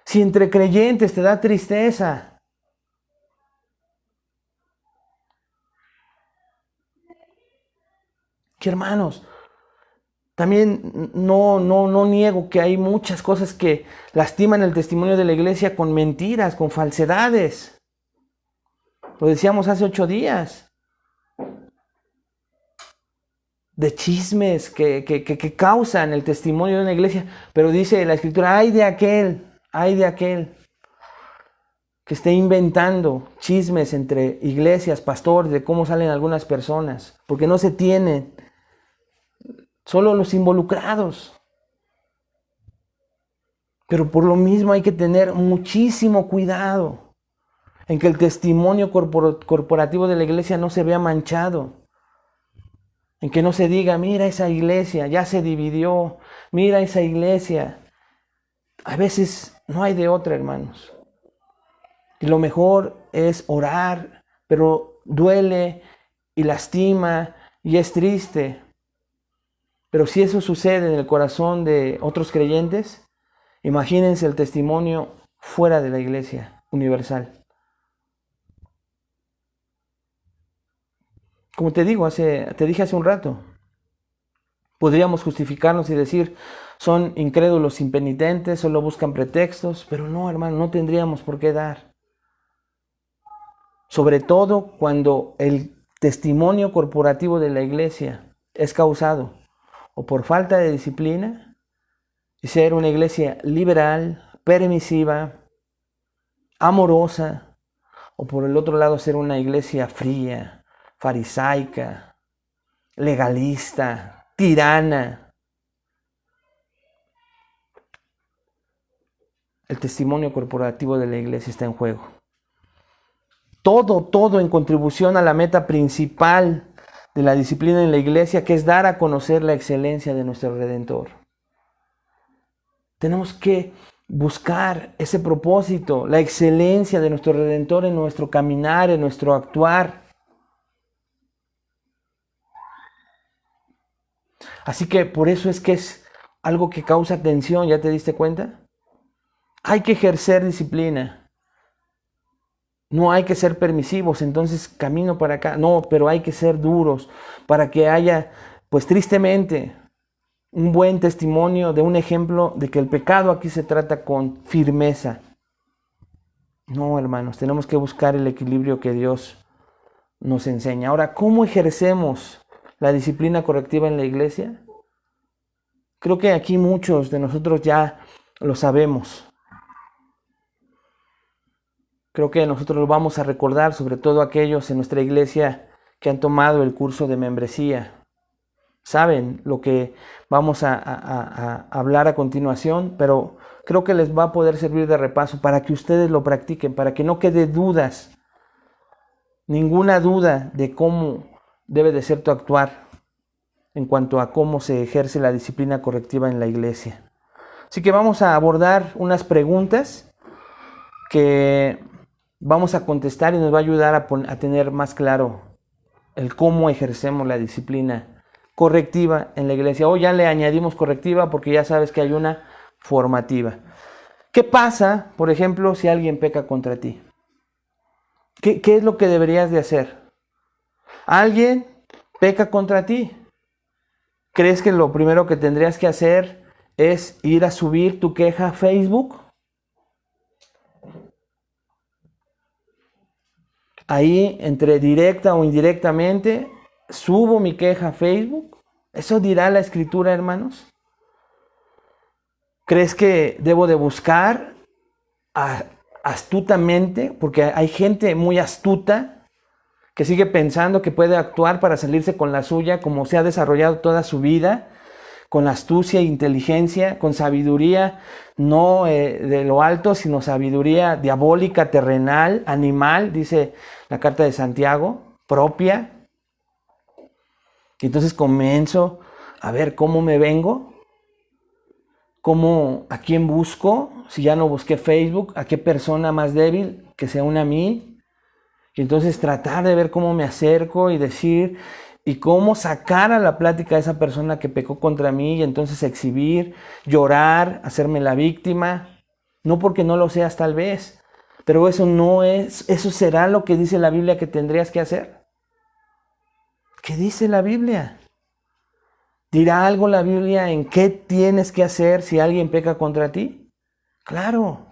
A: Si entre creyentes te da tristeza. Que hermanos, también no niego que hay muchas cosas que lastiman el testimonio de la iglesia con mentiras, con falsedades. Lo decíamos hace 8 días. De chismes que causan el testimonio de una iglesia. Pero dice la Escritura, ay de aquel que esté inventando chismes entre iglesias, pastores, de cómo salen algunas personas. Porque no se tienen, solo los involucrados. Pero por lo mismo hay que tener muchísimo cuidado en que el testimonio corporativo de la iglesia no se vea manchado. En que no se diga, mira esa iglesia, ya se dividió, mira esa iglesia. A veces no hay de otra, hermanos. Y lo mejor es orar, pero duele y lastima y es triste. Pero si eso sucede en el corazón de otros creyentes, imagínense el testimonio fuera de la iglesia universal. Como te dije hace un rato, podríamos justificarnos y decir, son incrédulos impenitentes, solo buscan pretextos, pero no, hermano, no tendríamos por qué dar. Sobre todo cuando el testimonio corporativo de la iglesia es causado o por falta de disciplina y ser una iglesia liberal, permisiva, amorosa, o por el otro lado ser una iglesia fría, farisaica, legalista, tirana. El testimonio corporativo de la iglesia está en juego. Todo en contribución a la meta principal de la disciplina en la iglesia, que es dar a conocer la excelencia de nuestro Redentor. Tenemos que buscar ese propósito, la excelencia de nuestro Redentor en nuestro caminar, en nuestro actuar. Así que por eso es que es algo que causa tensión, ¿ya te diste cuenta? Hay que ejercer disciplina. No hay que ser permisivos, entonces camino para acá. No, pero hay que ser duros para que haya, pues tristemente, un buen testimonio de un ejemplo de que el pecado aquí se trata con firmeza. No, hermanos, tenemos que buscar el equilibrio que Dios nos enseña. Ahora, ¿cómo ejercemos la disciplina correctiva en la iglesia? Creo que aquí muchos de nosotros ya lo sabemos. Creo que nosotros lo vamos a recordar, sobre todo aquellos en nuestra iglesia que han tomado el curso de membresía. Saben lo que vamos a hablar a continuación, pero creo que les va a poder servir de repaso para que ustedes lo practiquen, para que no quede dudas, ninguna duda de cómo debe de ser tu actuar en cuanto a cómo se ejerce la disciplina correctiva en la iglesia. Así que vamos a abordar unas preguntas que vamos a contestar y nos va a ayudar a tener más claro el cómo ejercemos la disciplina correctiva en la iglesia. Hoy ya le añadimos correctiva porque ya sabes que hay una formativa. ¿Qué pasa, por ejemplo, si alguien peca contra ti? ¿Qué es lo que deberías de hacer? Alguien peca contra ti. ¿Crees que lo primero que tendrías que hacer es ir a subir tu queja a Facebook? Ahí, entre directa o indirectamente, subo mi queja a Facebook. ¿Eso dirá la Escritura, hermanos? ¿Crees que debo de buscar astutamente? Porque hay gente muy astuta que sigue pensando que puede actuar para salirse con la suya, como se ha desarrollado toda su vida, con astucia e inteligencia, con sabiduría, no de lo alto, sino sabiduría diabólica, terrenal, animal, dice la carta de Santiago, propia. Y entonces comienzo a ver cómo me vengo, a quién busco, si ya no busqué Facebook, a qué persona más débil que se una a mí. Y entonces tratar de ver cómo me acerco y decir, y cómo sacar a la plática a esa persona que pecó contra mí, y entonces exhibir, llorar, hacerme la víctima. No porque no lo seas tal vez, pero eso será lo que dice la Biblia que tendrías que hacer. ¿Qué dice la Biblia? ¿Dirá algo la Biblia en qué tienes que hacer si alguien peca contra ti? Claro.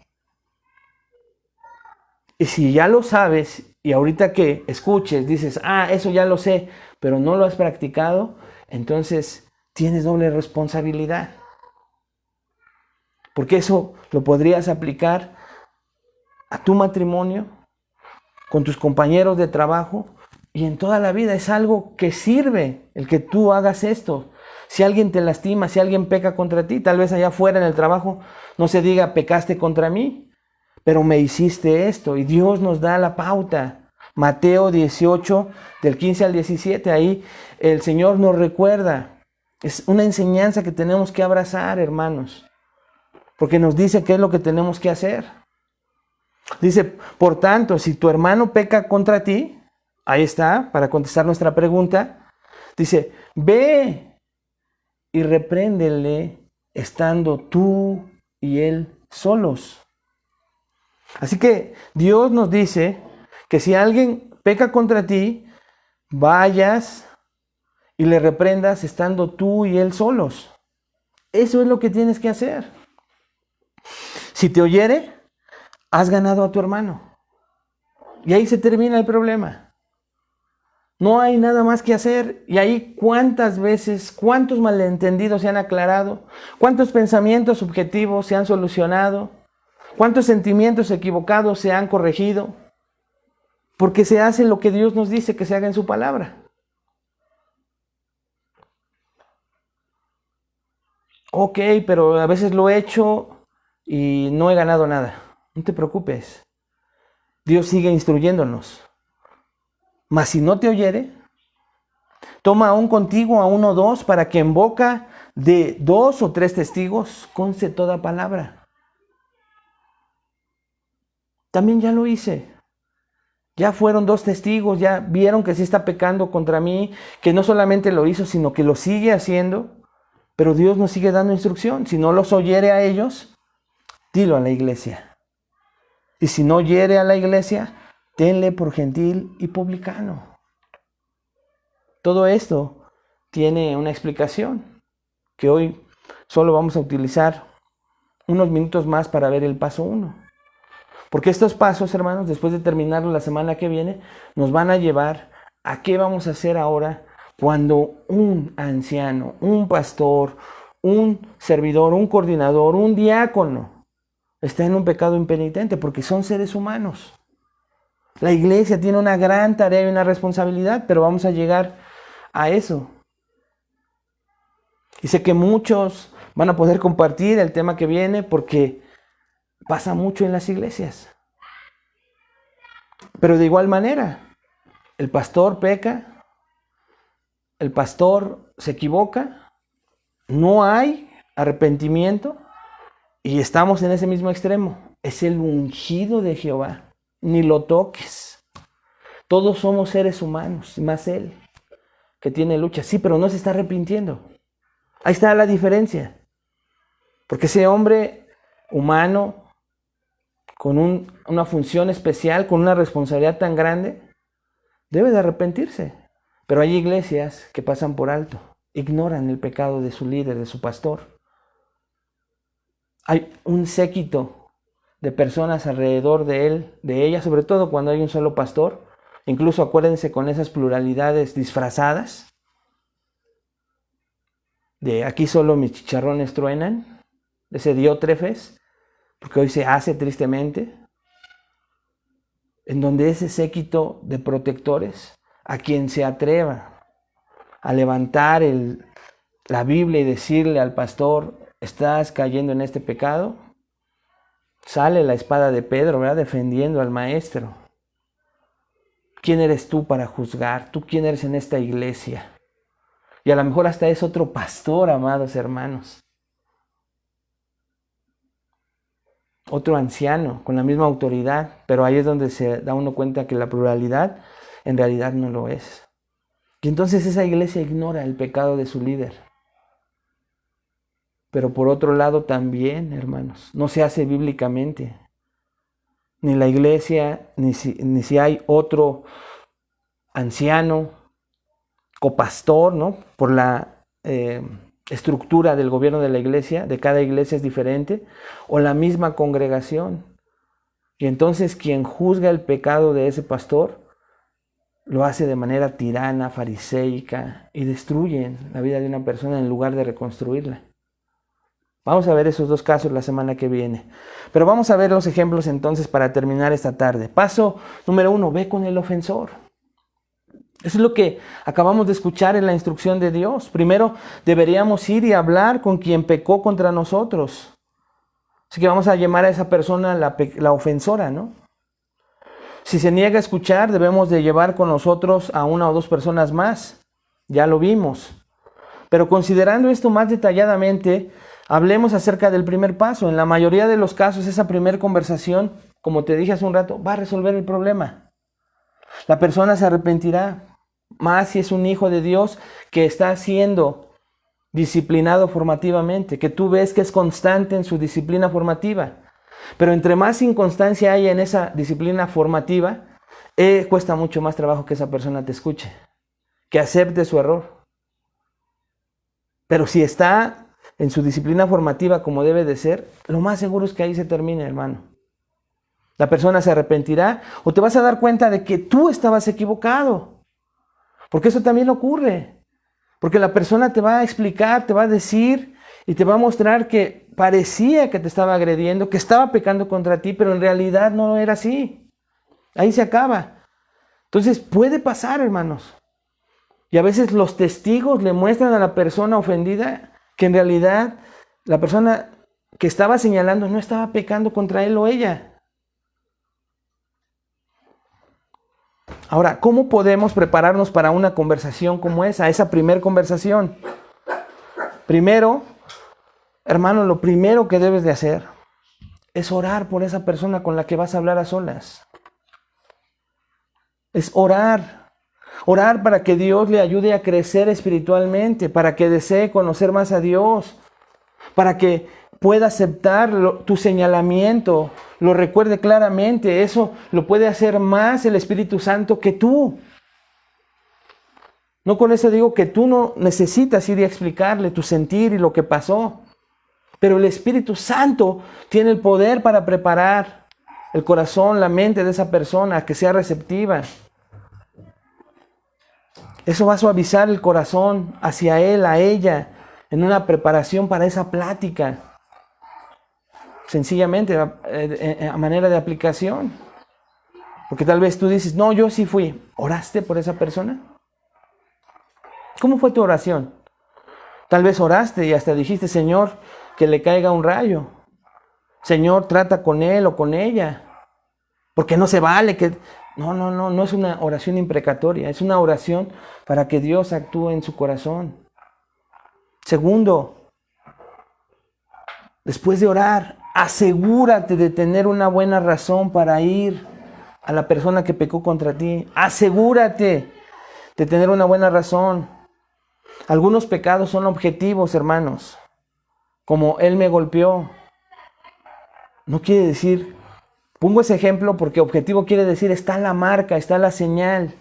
A: Y si ya lo sabes y ahorita que escuches dices, eso ya lo sé, pero no lo has practicado, entonces tienes doble responsabilidad. Porque eso lo podrías aplicar a tu matrimonio, con tus compañeros de trabajo y en toda la vida. Es algo que sirve el que tú hagas esto. Si alguien te lastima, si alguien peca contra ti, tal vez allá afuera en el trabajo no se diga pecaste contra mí, pero me hiciste esto, y Dios nos da la pauta. Mateo 18, del 15 al 17, ahí el Señor nos recuerda. Es una enseñanza que tenemos que abrazar, hermanos, porque nos dice qué es lo que tenemos que hacer. Dice, por tanto, si tu hermano peca contra ti, ahí está, para contestar nuestra pregunta, dice, ve y repréndele estando tú y él solos. Así que Dios nos dice que si alguien peca contra ti, vayas y le reprendas estando tú y él solos. Eso es lo que tienes que hacer. Si te oyere, has ganado a tu hermano. Y ahí se termina el problema. No hay nada más que hacer. Y ahí cuántas veces, cuántos malentendidos se han aclarado, cuántos pensamientos subjetivos se han solucionado, cuántos sentimientos equivocados se han corregido, porque se hace lo que Dios nos dice que se haga en su palabra. Ok, pero a veces lo he hecho y no he ganado nada. No te preocupes. Dios sigue instruyéndonos. Mas si no te oyere, toma aún contigo a 1 o 2 para que en boca de 2 o 3 testigos conste toda palabra. También ya lo hice. Ya fueron 2 testigos, ya vieron que sí está pecando contra mí, que no solamente lo hizo, sino que lo sigue haciendo. Pero Dios nos sigue dando instrucción. Si no los oyere a ellos, dilo a la iglesia. Y si no oyere a la iglesia, tenle por gentil y publicano. Todo esto tiene una explicación que hoy solo vamos a utilizar unos minutos más para ver el paso 1. Porque estos pasos, hermanos, después de terminarlo la semana que viene, nos van a llevar a qué vamos a hacer ahora cuando un anciano, un pastor, un servidor, un coordinador, un diácono está en un pecado impenitente, porque son seres humanos. La iglesia tiene una gran tarea y una responsabilidad, pero vamos a llegar a eso. Y sé que muchos van a poder compartir el tema que viene porque pasa mucho en las iglesias. Pero de igual manera, el pastor peca, el pastor se equivoca, no hay arrepentimiento y estamos en ese mismo extremo. Es el ungido de Jehová, ni lo toques. Todos somos seres humanos, más él, que tiene lucha. Sí, pero no se está arrepintiendo. Ahí está la diferencia. Porque ese hombre humano, con una función especial, con una responsabilidad tan grande, debe de arrepentirse. Pero hay iglesias que pasan por alto, ignoran el pecado de su líder, de su pastor. Hay un séquito de personas alrededor de él, de ella, sobre todo cuando hay un solo pastor. Incluso acuérdense con esas pluralidades disfrazadas. De aquí solo mis chicharrones truenan, de ese Diótrefes, porque hoy se hace tristemente, en donde ese séquito de protectores, a quien se atreva a levantar la Biblia y decirle al pastor, estás cayendo en este pecado, sale la espada de Pedro, ¿verdad? Defendiendo al maestro. ¿Quién eres tú para juzgar? ¿Tú quién eres en esta iglesia? Y a lo mejor hasta es otro pastor, amados hermanos. Otro anciano con la misma autoridad, pero ahí es donde se da uno cuenta que la pluralidad en realidad no lo es. Y entonces esa iglesia ignora el pecado de su líder. Pero por otro lado también, hermanos, no se hace bíblicamente. Ni la iglesia, ni si hay otro anciano, copastor, ¿no? Por la estructura del gobierno de la iglesia, de cada iglesia es diferente, o la misma congregación. Y entonces quien juzga el pecado de ese pastor lo hace de manera tirana, fariseica, y destruyen la vida de una persona en lugar de reconstruirla. Vamos a ver esos 2 casos la semana que viene. Pero vamos a ver los ejemplos entonces para terminar esta tarde. Paso número 1, ve con el ofensor. Eso es lo que acabamos de escuchar en la instrucción de Dios. Primero deberíamos ir y hablar con quien pecó contra nosotros. Así que vamos a llamar a esa persona la ofensora, ¿no? Si se niega a escuchar, debemos de llevar con nosotros a 1 o 2 personas más. Ya lo vimos. Pero considerando esto más detalladamente, Hablemos acerca del primer paso. En la mayoría de los casos, esa primera conversación, como te dije hace un rato, va a resolver el problema. La persona se arrepentirá, más si es un hijo de Dios que está siendo disciplinado formativamente, que tú ves que es constante en su disciplina formativa. Pero entre más inconstancia haya en esa disciplina formativa, cuesta mucho más trabajo que esa persona te escuche, que acepte su error. Pero si está en su disciplina formativa como debe de ser, lo más seguro es que ahí se termine, hermano. La persona se arrepentirá o te vas a dar cuenta de que tú estabas equivocado. Porque eso también ocurre. Porque la persona te va a explicar, te va a decir y te va a mostrar que parecía que te estaba agrediendo, que estaba pecando contra ti, pero en realidad no era así. Ahí se acaba. Entonces puede pasar, hermanos. Y a veces los testigos le muestran a la persona ofendida que en realidad la persona que estaba señalando no estaba pecando contra él o ella. Ahora, ¿cómo podemos prepararnos para una conversación como esa primer conversación? Primero, hermano, lo primero que debes de hacer es orar por esa persona con la que vas a hablar a solas. Es orar. Orar para que Dios le ayude a crecer espiritualmente, para que desee conocer más a Dios, para que pueda aceptar tu señalamiento, lo recuerde claramente. Eso lo puede hacer más el Espíritu Santo que tú. No con eso digo que tú no necesitas ir a explicarle tu sentir y lo que pasó. Pero el Espíritu Santo tiene el poder para preparar el corazón, la mente de esa persona a que sea receptiva. Eso va a suavizar el corazón hacia él, a ella, en una preparación para esa plática. Sencillamente, a manera de aplicación. Porque tal vez tú dices, no, yo sí fui. ¿Oraste por esa persona? ¿Cómo fue tu oración? Tal vez oraste y hasta dijiste, Señor, que le caiga un rayo. Señor, trata con él o con ella. Porque no se vale que... No es una oración imprecatoria. Es una oración para que Dios actúe en su corazón. Segundo, después de orar, asegúrate de tener una buena razón para ir a la persona que pecó contra ti. Asegúrate de tener una buena razón. Algunos pecados son objetivos, hermanos. Como él me golpeó. No quiere decir, pongo ese ejemplo porque objetivo quiere decir está la marca, está la señal.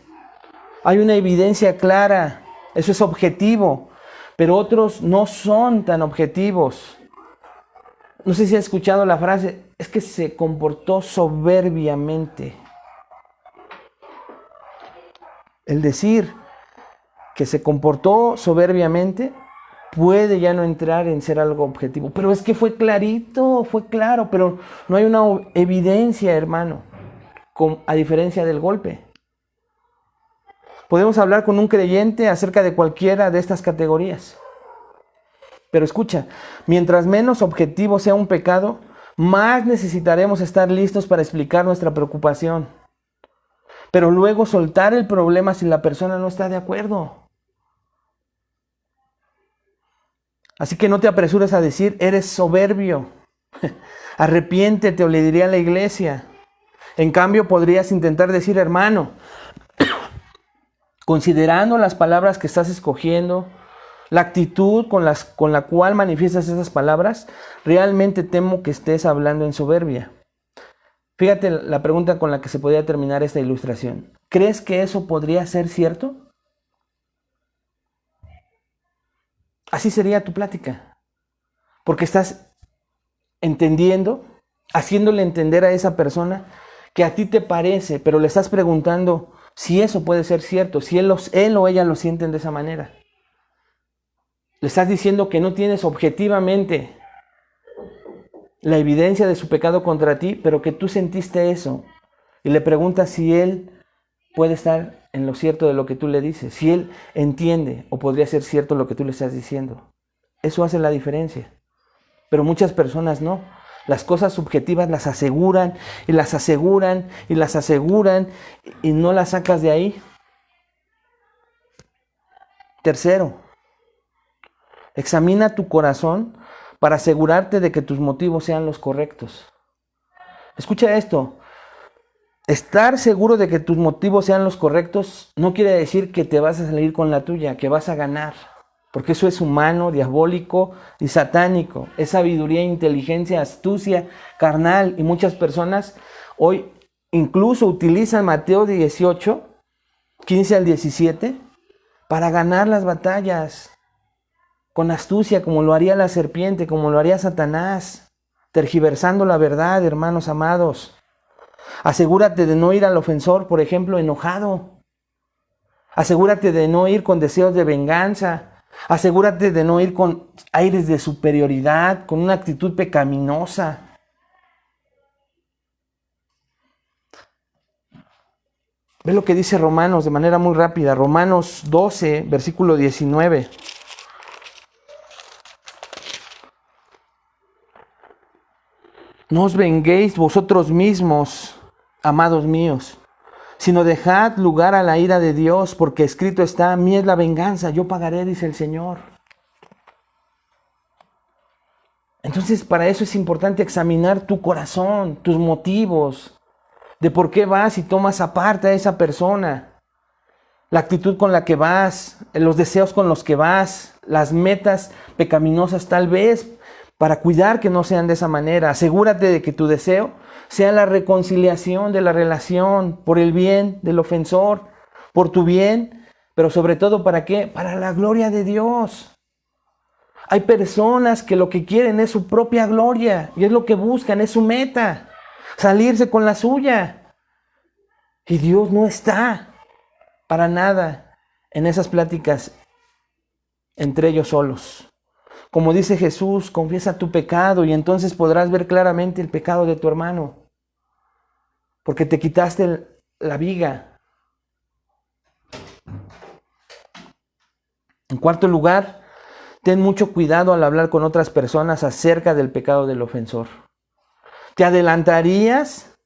A: Hay una evidencia clara. Eso es objetivo. Pero otros no son tan objetivos. No sé si has escuchado la frase, es que se comportó soberbiamente. El decir que se comportó soberbiamente puede ya no entrar en ser algo objetivo. Pero es que fue clarito, fue claro, pero no hay una evidencia, hermano, a diferencia del golpe. Podemos hablar con un creyente acerca de cualquiera de estas categorías. Pero escucha, mientras menos objetivo sea un pecado, más necesitaremos estar listos para explicar nuestra preocupación. Pero luego soltar el problema si la persona no está de acuerdo. Así que no te apresures a decir, eres soberbio. Arrepiéntete, o le diría a la iglesia. En cambio, podrías intentar decir, hermano, considerando las palabras que estás escogiendo, la actitud con la cual manifiestas esas palabras, realmente temo que estés hablando en soberbia. Fíjate la pregunta con la que se podría terminar esta ilustración. ¿Crees que eso podría ser cierto? Así sería tu plática. Porque estás entendiendo, haciéndole entender a esa persona que a ti te parece, pero le estás preguntando si eso puede ser cierto, si él o ella lo sienten de esa manera. Le estás diciendo que no tienes objetivamente la evidencia de su pecado contra ti, pero que tú sentiste eso. Y le preguntas si él puede estar en lo cierto de lo que tú le dices, si él entiende o podría ser cierto lo que tú le estás diciendo. Eso hace la diferencia. Pero muchas personas no. Las cosas subjetivas las aseguran y las aseguran y las aseguran y no las sacas de ahí. Tercero, examina tu corazón para asegurarte de que tus motivos sean los correctos. Escucha esto. Estar seguro de que tus motivos sean los correctos no quiere decir que te vas a salir con la tuya, que vas a ganar. Porque eso es humano, diabólico y satánico. Es sabiduría, inteligencia, astucia, carnal. Y muchas personas hoy incluso utilizan Mateo 18, 15 al 17, para ganar las batallas. Con astucia, como lo haría la serpiente, como lo haría Satanás. Tergiversando la verdad, hermanos amados. Asegúrate de no ir al ofensor, por ejemplo, enojado. Asegúrate de no ir con deseos de venganza. Asegúrate de no ir con aires de superioridad, con una actitud pecaminosa. Ve lo que dice Romanos de manera muy rápida. Romanos 12, versículo 19. No os venguéis vosotros mismos, amados míos, sino dejad lugar a la ira de Dios, porque escrito está, mía es la venganza, yo pagaré, dice el Señor. Entonces, para eso es importante examinar tu corazón, tus motivos, de por qué vas y tomas aparte a esa persona, la actitud con la que vas, los deseos con los que vas, las metas pecaminosas tal vez, para cuidar que no sean de esa manera. Asegúrate de que tu deseo sea la reconciliación de la relación, por el bien del ofensor, por tu bien, pero sobre todo ¿para qué? Para la gloria de Dios. Hay personas que lo que quieren es su propia gloria, y es lo que buscan, es su meta, salirse con la suya. Y Dios no está para nada en esas pláticas entre ellos solos. Como dice Jesús, confiesa tu pecado y entonces podrás ver claramente el pecado de tu hermano. Porque te quitaste la viga. En cuarto lugar, ten mucho cuidado al hablar con otras personas acerca del pecado del ofensor. ¿Te adelantarías?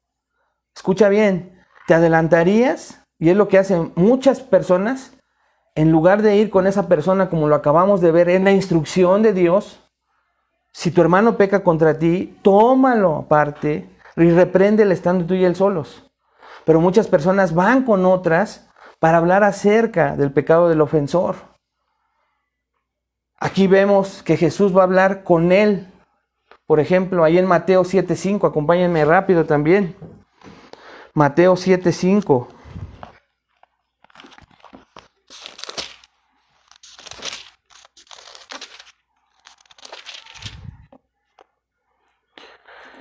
A: Escucha bien, ¿te adelantarías? Y es lo que hacen muchas personas. En lugar de ir con esa persona como lo acabamos de ver en la instrucción de Dios, si tu hermano peca contra ti, tómalo aparte y repréndele estando tú y él solos. Pero muchas personas van con otras para hablar acerca del pecado del ofensor. Aquí vemos que Jesús va a hablar con él. Por ejemplo, ahí en Mateo 7:5, acompáñenme rápido también. Mateo 7:5.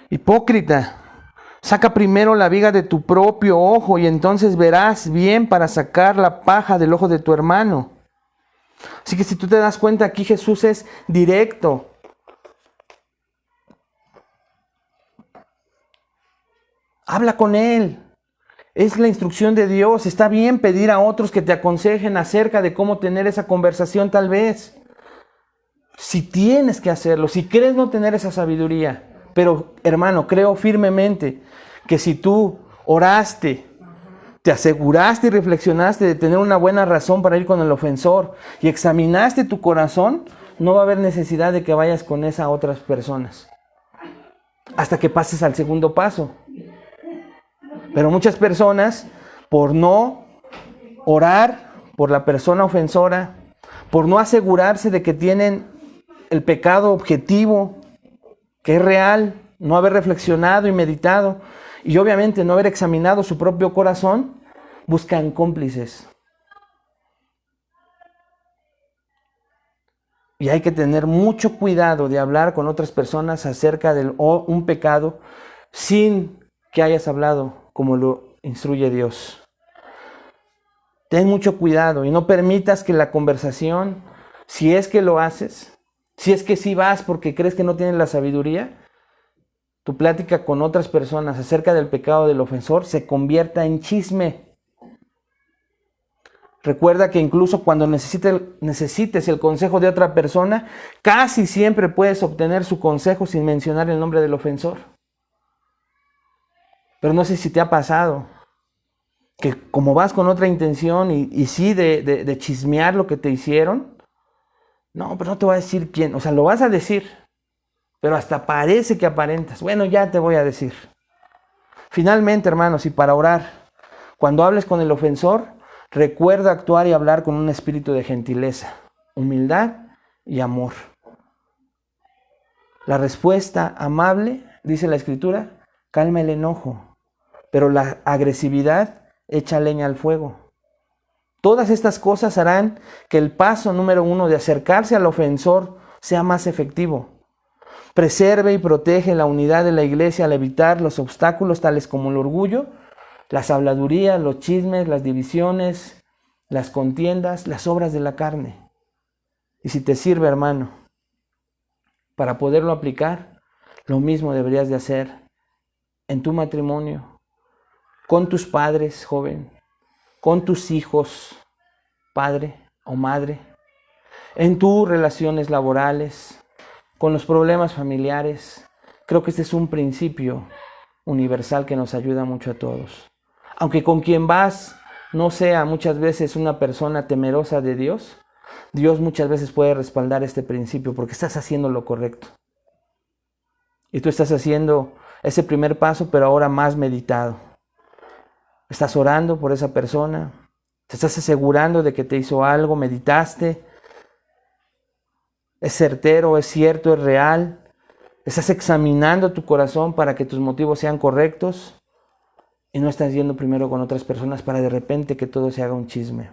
A: Hipócrita, saca primero la viga de tu propio ojo y entonces verás bien para sacar la paja del ojo de tu hermano. Así que si tú te das cuenta, aquí Jesús es directo. Habla con él. Es la instrucción de Dios. Está bien pedir a otros que te aconsejen acerca de cómo tener esa conversación tal vez. Si tienes que hacerlo, si crees no tener esa sabiduría. Pero, hermano, creo firmemente que si tú oraste, te aseguraste y reflexionaste de tener una buena razón para ir con el ofensor y examinaste tu corazón, no va a haber necesidad de que vayas con esas otras personas hasta que pases al segundo paso. Pero muchas personas, por no orar por la persona ofensora, por no asegurarse de que tienen el pecado objetivo, que es real, no haber reflexionado y meditado, y obviamente no haber examinado su propio corazón, buscan cómplices. Y hay que tener mucho cuidado de hablar con otras personas acerca de un pecado sin que hayas hablado como lo instruye Dios. Ten mucho cuidado y no permitas que la conversación, si es que lo haces, si es que sí vas porque crees que no tienes la sabiduría, tu plática con otras personas acerca del pecado del ofensor se convierta en chisme. Recuerda que incluso cuando necesites el consejo de otra persona, casi siempre puedes obtener su consejo sin mencionar el nombre del ofensor. Pero no sé si te ha pasado que como vas con otra intención y sí de chismear lo que te hicieron, no, pero no te voy a decir quién, o sea, lo vas a decir, pero hasta parece que aparentas. Bueno, ya te voy a decir. Finalmente, hermanos, y para orar, cuando hables con el ofensor, recuerda actuar y hablar con un espíritu de gentileza, humildad y amor. La respuesta amable, dice la Escritura, calma el enojo, pero la agresividad echa leña al fuego. Todas estas cosas harán que el paso número 1 de acercarse al ofensor sea más efectivo. Preserve y protege la unidad de la iglesia al evitar los obstáculos tales como el orgullo, las habladurías, los chismes, las divisiones, las contiendas, las obras de la carne. Y si te sirve, hermano, para poderlo aplicar, lo mismo deberías de hacer en tu matrimonio, con tus padres, joven, con tus hijos, padre o madre, en tus relaciones laborales, con los problemas familiares. Creo que este es un principio universal que nos ayuda mucho a todos. Aunque con quien vas no sea muchas veces una persona temerosa de Dios, Dios muchas veces puede respaldar este principio porque estás haciendo lo correcto. Y tú estás haciendo ese primer paso, pero ahora más meditado. Estás orando por esa persona, te estás asegurando de que te hizo algo, meditaste, es certero, es cierto, es real. Estás examinando tu corazón para que tus motivos sean correctos y no estás yendo primero con otras personas para de repente que todo se haga un chisme.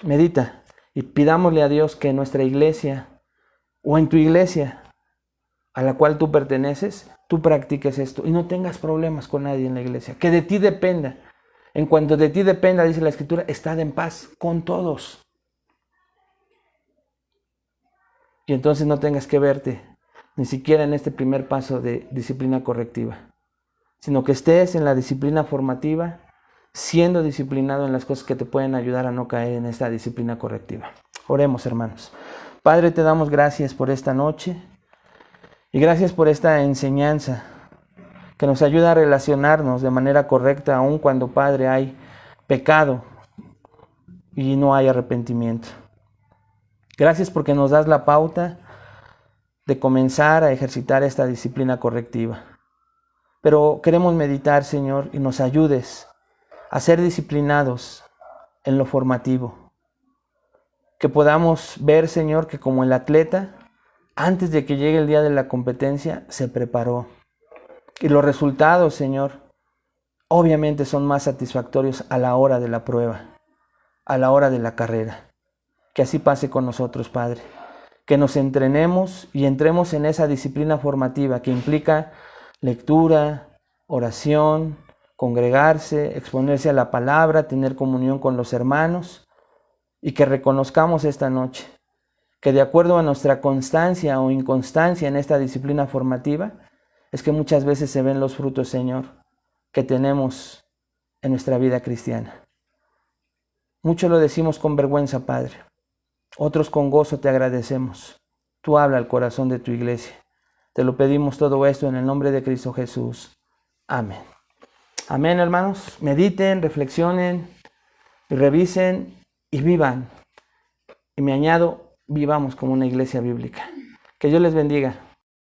A: Medita y pidámosle a Dios que en nuestra iglesia o en tu iglesia a la cual tú perteneces, tú practiques esto y no tengas problemas con nadie en la iglesia. Que de ti dependa. En cuanto de ti dependa, dice la Escritura, estad en paz con todos. Y entonces no tengas que verte ni siquiera en este primer paso de disciplina correctiva, sino que estés en la disciplina formativa, siendo disciplinado en las cosas que te pueden ayudar a no caer en esta disciplina correctiva. Oremos, hermanos. Padre, te damos gracias por esta noche y gracias por esta enseñanza que nos ayuda a relacionarnos de manera correcta, aun cuando, Padre, hay pecado y no hay arrepentimiento. Gracias porque nos das la pauta de comenzar a ejercitar esta disciplina correctiva. Pero queremos meditar, Señor, y nos ayudes a ser disciplinados en lo formativo. Que podamos ver, Señor, que como el atleta, antes de que llegue el día de la competencia, se preparó. Y los resultados, Señor, obviamente son más satisfactorios a la hora de la prueba, a la hora de la carrera. Que así pase con nosotros, Padre. Que nos entrenemos y entremos en esa disciplina formativa que implica lectura, oración, congregarse, exponerse a la palabra, tener comunión con los hermanos, y que reconozcamos esta noche que de acuerdo a nuestra constancia o inconstancia en esta disciplina formativa, es que muchas veces se ven los frutos, Señor, que tenemos en nuestra vida cristiana. Mucho lo decimos con vergüenza, Padre. Otros con gozo te agradecemos. Tú habla al corazón de tu iglesia. Te lo pedimos todo esto en el nombre de Cristo Jesús. Amén. Amén, hermanos. Mediten, reflexionen, y revisen y vivan. Y me añado, vivamos como una iglesia bíblica. Que Dios les bendiga.